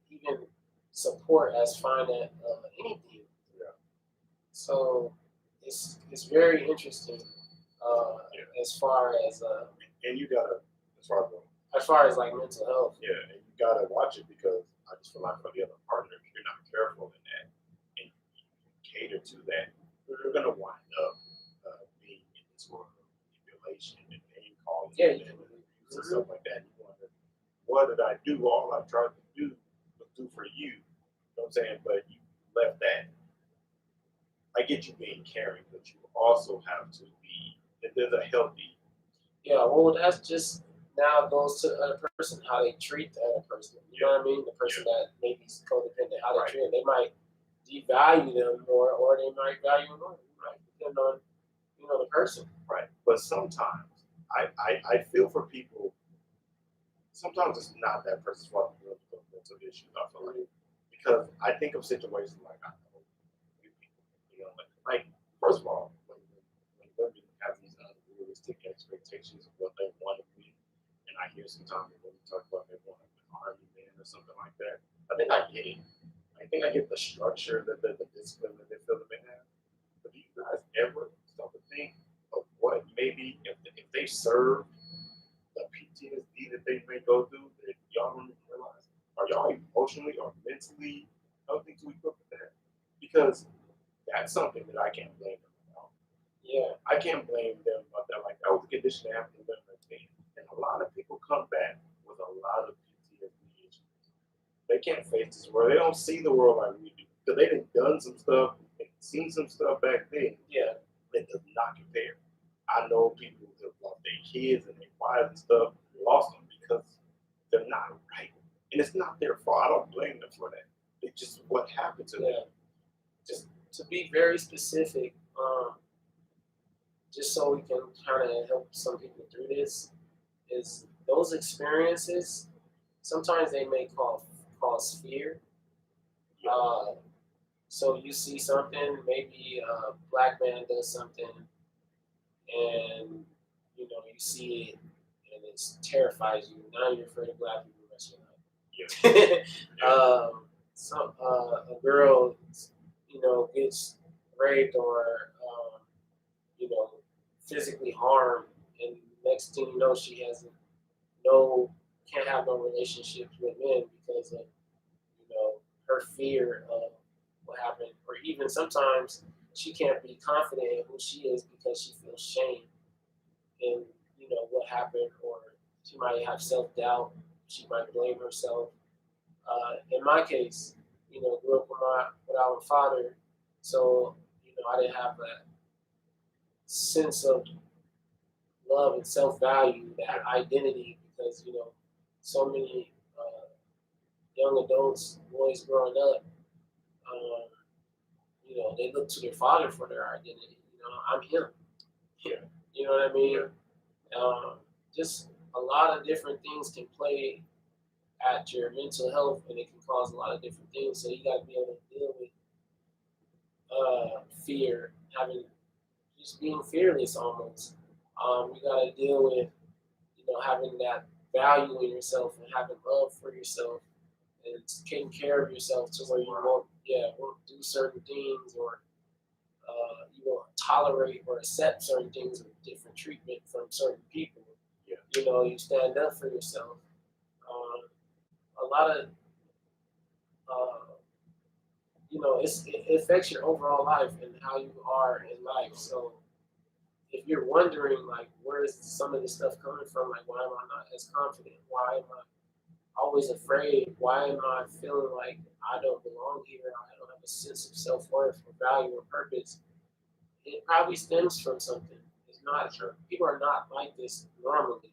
even support as fine as anything. Yeah. So it's very interesting as far as and you gotta as far as like mental health. Yeah, and you gotta watch it, because I just feel like for the other partner, if you're not careful in that and you cater to that, you're gonna wind up being in this world of manipulation and name calling and abuse and stuff like that. You wonder, what did I do? All I tried to do was do for you. You know what I'm saying? But you left that. I get you being caring, but you also have to be, if there's a healthy. Yeah, well, that's just now goes to the other person, how they treat the other person. You know what I mean? The person that maybe is codependent, how they treat them. They might devalue them more, or they might value them more. It might depend on, the person. Right. But sometimes I feel for people. Sometimes it's not that person's fault with mental issues. I feel because I think of situations like I know people, like first of all, when women have these unrealistic expectations of what they want of me I hear sometimes when we talk about maybe wanting an army man or something like that. I think I get it. I think I get the structure, the discipline that they feel that they have. But do you guys ever start to think of what maybe if they serve the PTSD that they may go through that y'all don't even realize? Are y'all emotionally or mentally healthy to equip with that? Because that's something that I can't blame them about. Yeah, I can't blame them about that. Like that was a condition that happened to them as me. And a lot of people come back with a lot of PTSD issues. They can't face this world. They don't see the world like we do. Because they done some stuff, and seen some stuff back then. yeah, That does not compare. I know people who have lost their kids and their wives and stuff, lost them because they're not right. And it's not their fault. I don't blame them for that. It's just what happened to them. yeah. Just to be very specific, just so we can kind of help some people through this, is those experiences, sometimes they may cause fear. So you see something, maybe a black man does something, and you know you see it, and it terrifies you. Now you're afraid of black people the rest of your life. A girl, you know, gets raped or you know, physically harmed, and next thing you know, she has can't have no relationships with men because of, you know, her fear of what happened, or even sometimes she can't be confident in who she is because she feels shame in, you know, what happened, or she might have self-doubt, she might blame herself. In my case, you know, grew up without a father, so, you know, I didn't have a sense of love and self-value, that identity, because, you know, so many young adults, boys growing up, you know, they look to their father for their identity. You know, I'm him. Yeah. You know what I mean? Just a lot of different things can play at your mental health, and it can cause a lot of different things. So you got to be able to deal with fear, just being fearless almost. You got to deal with, you know, having that value in yourself and having love for yourself and taking care of yourself to where you won't do certain things, or you won't tolerate or accept certain things with different treatment from certain people. Yeah. You know, you stand up for yourself. A lot of, you know, it affects your overall life and how you are in life. So if you're wondering, like, where is some of this stuff coming from? Like, why am I not as confident? Why am I always afraid? Why am I feeling like I don't belong here? I don't have a sense of self-worth or value or purpose. It probably stems from something. It's not sure. People are not like this normally.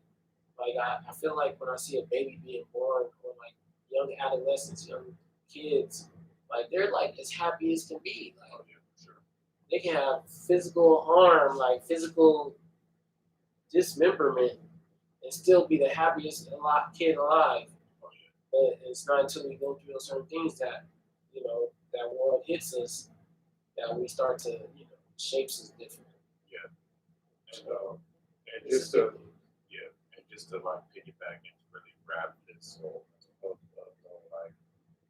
Like, I feel like when I see a baby being born, or like young adolescents, young kids, like they're like as happy as can be. Like, they can have physical harm, like physical dismemberment, and still be the happiest kid alive. But it's not until we go through certain things that, you know, that world hits us, that we start to, you know, shapes us different. Yeah. And just to like piggyback and really wrap this whole like,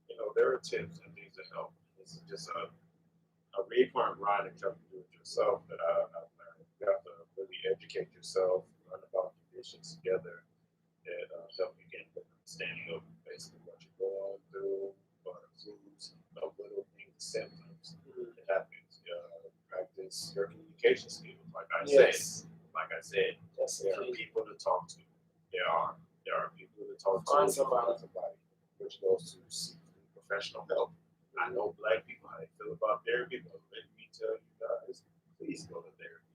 you know, there are tips and things to help. This is just a recurrent grind that you have to do it yourself that I've learned. You have to really educate yourself, learn about conditions together that help you get an understanding of basically what you're going through, what are clues, little things, symptoms that happens. Practice your communication skills. Like I said, there are people to talk to. There are people to talk to. Find somebody, which goes to seek professional help. I know black people, how they feel about therapy, but let me tell you guys, please go to therapy.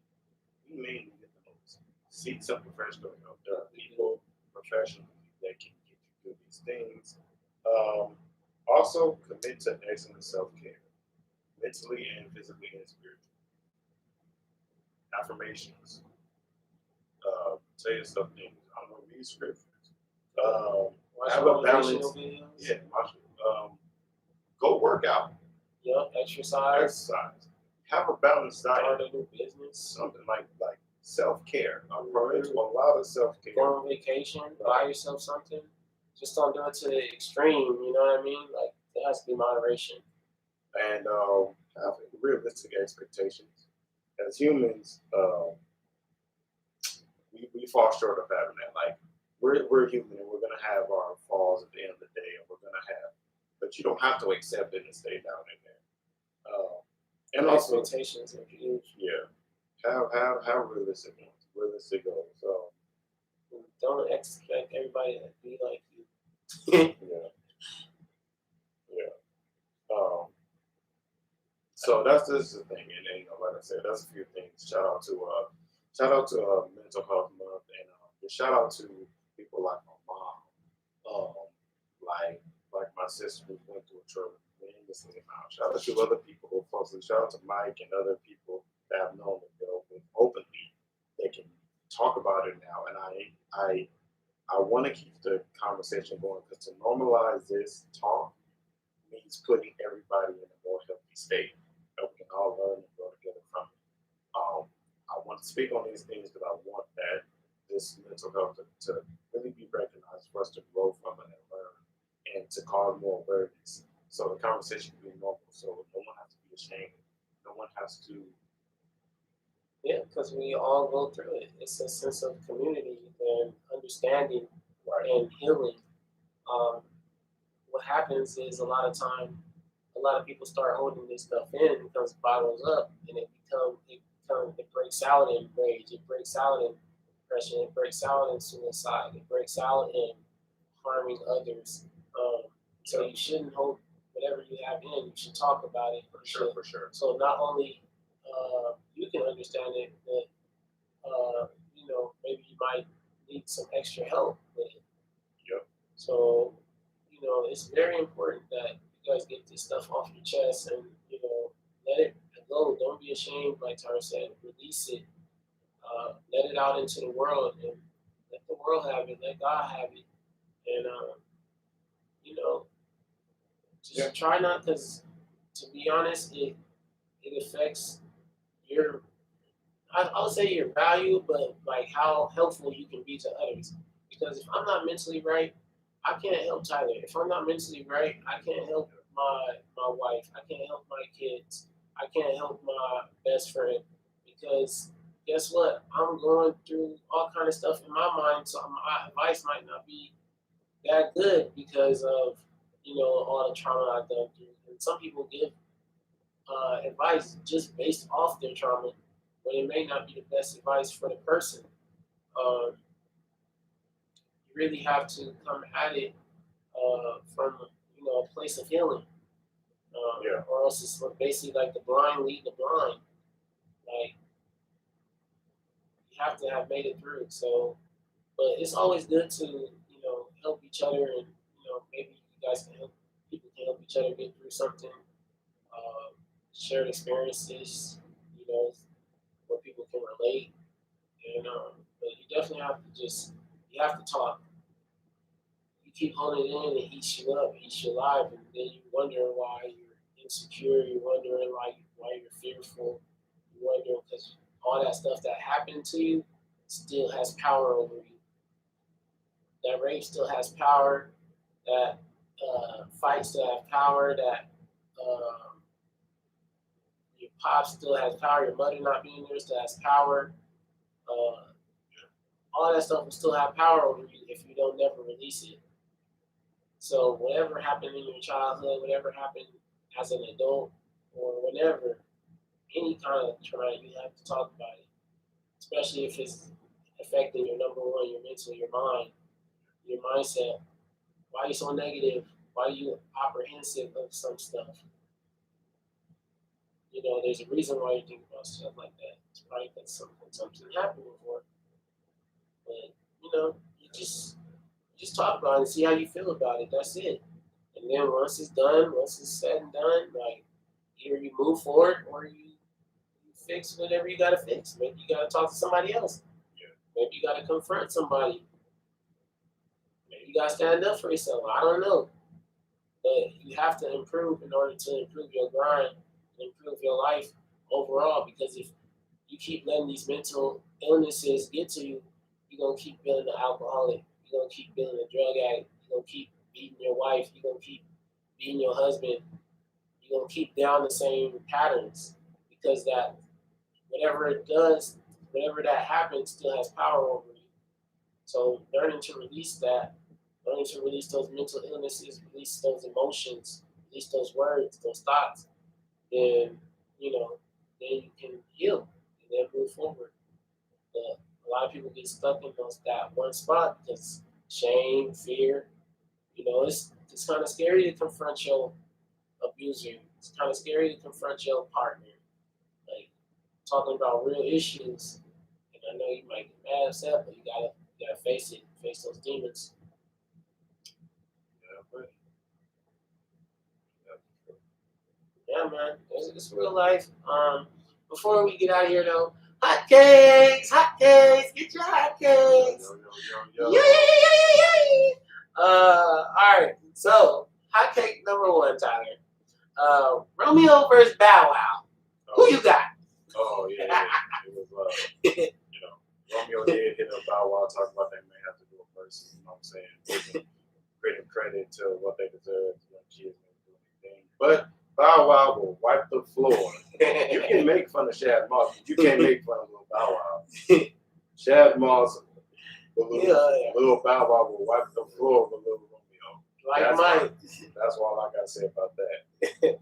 You may need the most. Seek some professional help. There are people professionally that can get you through these things. Also, commit to excellent self-care, mentally and physically and spiritually. Affirmations. Tell yourself things. I'm going to read scriptures. Have a balance. Yeah, go work out. Yep, exercise. Have a balanced diet. Start a new business. Something like self-care. I'm promoting a lot of self-care. Go on vacation, buy yourself something. Just don't do it to the extreme, you know what I mean? Like, there has to be moderation. And have realistic expectations. As humans, we fall short of having that. Like, we're human and we're going to have our falls at the end of the day, and we're going to have, but you don't have to accept it and stay down in there. And also, Expectations are huge. yeah, have realistic ones, realistic goals. So, Don't expect everybody to be like you. yeah. So that's just the thing, and you know, like I said, that's a few things. Shout out to Mental Health Month, and just shout out to people like my mom, like my sister who went through a tremendously amount. Shout out to other people who folks. Shout out to Mike and other people that have known it openly. They can talk about it now, and I want to keep the conversation going, because to normalize this talk means putting everybody in a more healthy state that we can all learn and grow together from it. I want to speak on these things because I want that this mental health to really be recognized, for us to grow from it and learn, and to cause more awareness. So the conversation can be normal. So no one has to be ashamed. No one has to. Yeah, because we all go through it. It's a sense of community and understanding and healing. What happens is a lot of people start holding this stuff in, it becomes bottles up, and it breaks out in rage, it breaks out in depression, it breaks out in suicide, it breaks out in harming others. So you shouldn't hold whatever you have in. You should talk about it. For sure. So not only you can understand it, but you know, maybe you might need some extra help with it. Yep. So, you know, it's very important that you guys get this stuff off your chest, and, you know, let it go. Don't be ashamed, like Tara said. Release it. Let it out into the world, and let the world have it. Let God have it. And, you know, just try not, because, to be honest, it affects your, I would say your value, but like how helpful you can be to others. Because if I'm not mentally right, I can't help Tyler. If I'm not mentally right, I can't help my wife. I can't help my kids. I can't help my best friend, because guess what? I'm going through all kind of stuff in my mind, so my advice might not be that good because of, you know, all the trauma I've done through. And some people give advice just based off their trauma, but it may not be the best advice for the person. You really have to come at it from, you know, a place of healing, or else it's basically like the blind lead the blind. Like, you have to have made it through. So, but it's always good to, you know, help each other, and, you know, maybe you guys can help, people can help each other get through something. Shared experiences, you know, where people can relate, and but you definitely have to you have to talk. You keep holding it in, it eats you up, it eats you alive, and then you wonder why you're insecure, you're wondering why you're fearful, you wonder because all that stuff that happened to you still has power over you. That rape still has power, that fight still have power, that your pop still has power, your mother not being there still has power. All that stuff will still have power over you if you don't never release it. So whatever happened in your childhood, whatever happened as an adult, or whatever, any kind of trauma, you have to talk about it. Especially if it's affecting your number one, your mental, your mind, your mindset. Why are you so negative? Why are you apprehensive of some stuff? You know, there's a reason why you think about stuff like that. It's probably because something happened before. But, you know, you just talk about it and see how you feel about it. That's it. And then once it's done, once it's said and done, like, either you move forward or you fix whatever you gotta fix. Maybe you gotta talk to somebody else. Maybe you gotta confront somebody. Maybe you gotta stand up for yourself. I don't know. But you have to improve in order to improve your grind and improve your life overall. Because if you keep letting these mental illnesses get to you, you're gonna keep feeling the alcoholic, you're gonna keep feeling the drug addict, you're gonna keep beating your wife, you're gonna keep beating your husband, you're gonna keep down the same patterns because that whatever it does, whatever that happens still has power over you. So learning to release that, learning to release those mental illnesses, release those emotions, release those words, those thoughts, then then you can heal and then move forward. But a lot of people get stuck in that one spot because shame, fear. It's kind of scary to confront your abuser. It's kind of scary to confront your partner. Like talking about real issues. And I know you might get mad, upset, but you gotta face it, face those demons. Yeah, man, it's real life. Before we get out of here, though, hotcakes, get your hotcakes. Yay! All right, so hotcake number one, Tyler. Romeo versus Bow Wow. Who you got? Oh yeah. It was Romeo did hit up Bow Wow talking about that man have to do it first. You know what I'm saying? Giving credit to what they deserve. Kids never do anything, but Bow Wow will wipe the floor. You can make fun of Shad Moss, but you can't make fun of Lil Bow Wow. Shad Moss, Lil Bow Wow will wipe the floor with Lil Romeo. That's all I gotta say about that.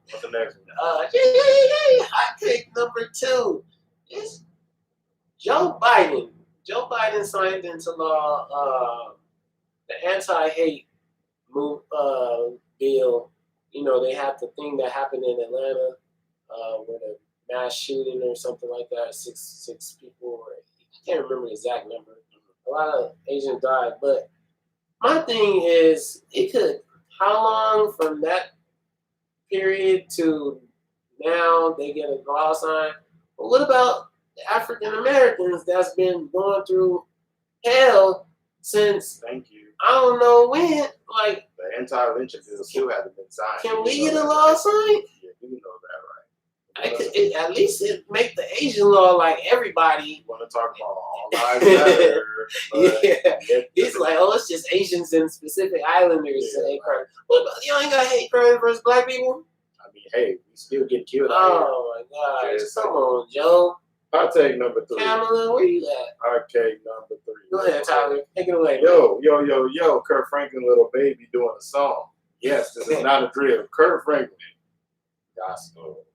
What's the next one? Hot take number two is Joe Biden. Joe Biden signed into law the anti-hate bill. They had the thing that happened in Atlanta with a mass shooting or something like that. Six people, I can't remember the exact number. A lot of Asians died, but my thing is, how long from that period to now they get a law signed? But what about the African Americans that's been going through hell since? Thank you. I don't know when. Like the anti-lynching bill still hasn't been signed. Can we get a law signed? Yeah, you know that, right? At least it make the Asian law like everybody. You want to talk about all lives matter? Yeah, it's like, it's just Asians and specific islanders. Yeah, crime. What about, you ain't got hate crime versus black people? I mean, hey, we still get killed. Oh my God! Come on, Joe. Hot take number 3. Kamala, where you at? Hot take number 3. Go ahead, Tyler. Take it away. Yo, Kurt Franklin, Little Baby doing a song. Yes, this is not a drill. Kurt Franklin, gospel.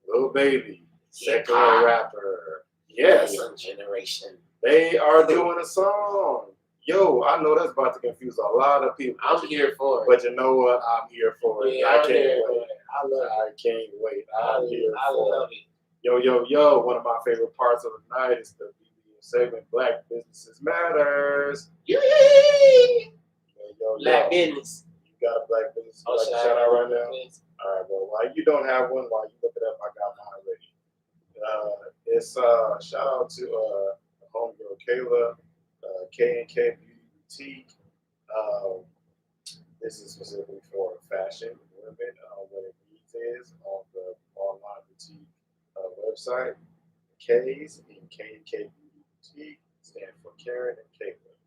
Little Baby, secular rapper. Yes. Young generation. They are doing a song. Yo, I know that's about to confuse a lot of people. I'm here for it. But you know what? I'm here for it. Yeah, I can't wait. I love it. I can't wait. I'm here I for love it. Yo, one of my favorite parts of the night is the segment Black Businesses Matters. Yay! Black yo. business. You got a black business you like to shout out right now? All right, well, while you don't have one, while you look it up, I got mine ready. It's shout out to homegirl Kayla, K&K Beauty Boutique. This is specifically for fashion women. What it means is on the online boutique website, K's in K&K Beauty Boutique stand for Karen and Caitlin.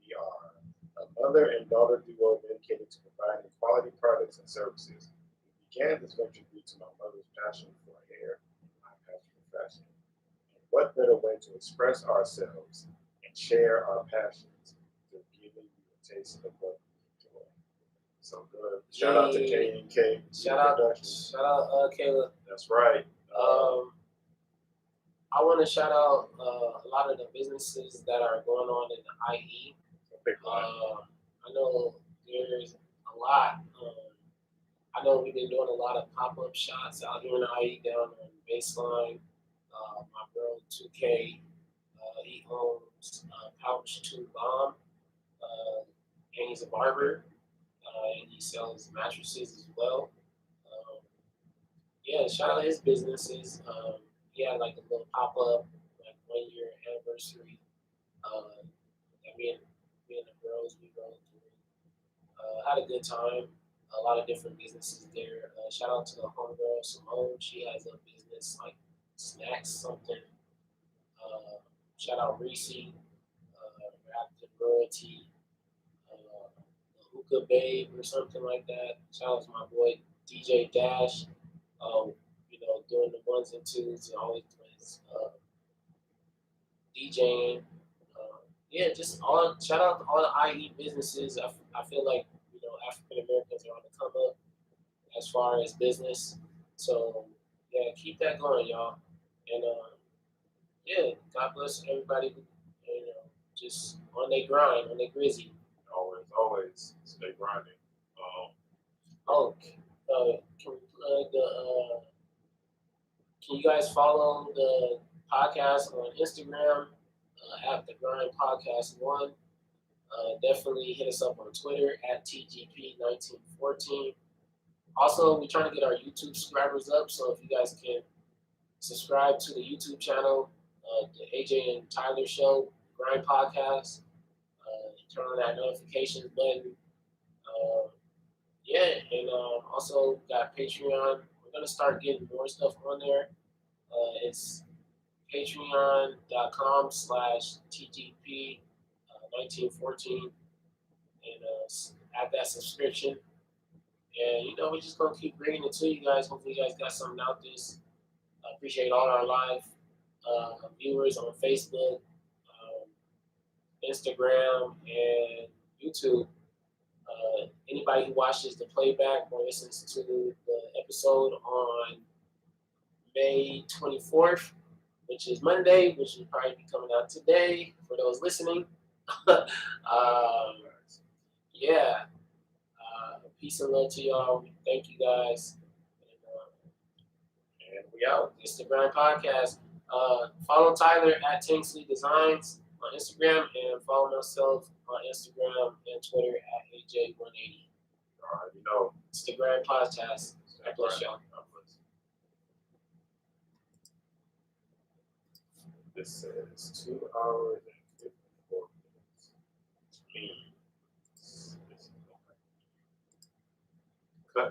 We are a mother and daughter duo dedicated to providing quality products and services. We began this venture due to my mother's passion for hair and my passion for fashion. And what better way to express ourselves and share our passions than giving you a taste of what we enjoy. So good. Shout out to K&K. Shout out, Kayla. That's right. I want to shout out a lot of the businesses that are going on in the IE. I know there's a lot. I know we've been doing a lot of pop-up shots out here in the IE down on Baseline. My girl 2K, he owns Pouch 2 Bomb, and he's a barber, and he sells mattresses as well. Shout out his businesses. He had like a little pop-up, like 1 year anniversary. Me and the girls, we rode through. Had a good time. A lot of different businesses there. Shout out to the homegirl Simone. She has a business like snacks something. Shout out Reese, Raptor Royalty, Hookah Babe or something like that. Shout out to my boy DJ Dash. Doing the ones and twos and always doing his DJing. Yeah, just all shout out to all the IE businesses. I feel like African Americans are on the come up as far as business. So yeah, keep that going, y'all. And yeah, God bless everybody who just on their grind, on their grizzy. Always stay grinding. Can we plug the? Can you guys follow the podcast on Instagram at the Grind Podcast 1? Definitely hit us up on Twitter at TGP1914. Also, we're trying to get our YouTube subscribers up, so if you guys can subscribe to the YouTube channel, the AJ and Tyler Show, Grind Podcast, turn on that notifications button. And also got Patreon. We're going to start getting more stuff on there. It's patreon.com/TGP1914 and add that subscription. And we're just gonna keep bringing it to you guys. Hopefully, you guys got something out this. I appreciate all our live viewers on Facebook, Instagram, and YouTube. Anybody who watches the playback or listens to the episode on May 24th, which is Monday, which will probably be coming out today for those listening. Peace and love to y'all. Thank you guys. And we out. It's the Grind Podcast. Follow Tyler at Tingsley Designs on Instagram and follow myself on Instagram and Twitter at AJ180. It's the Grind Podcast. God bless y'all. This says 2 hours and 54 minutes. Cut.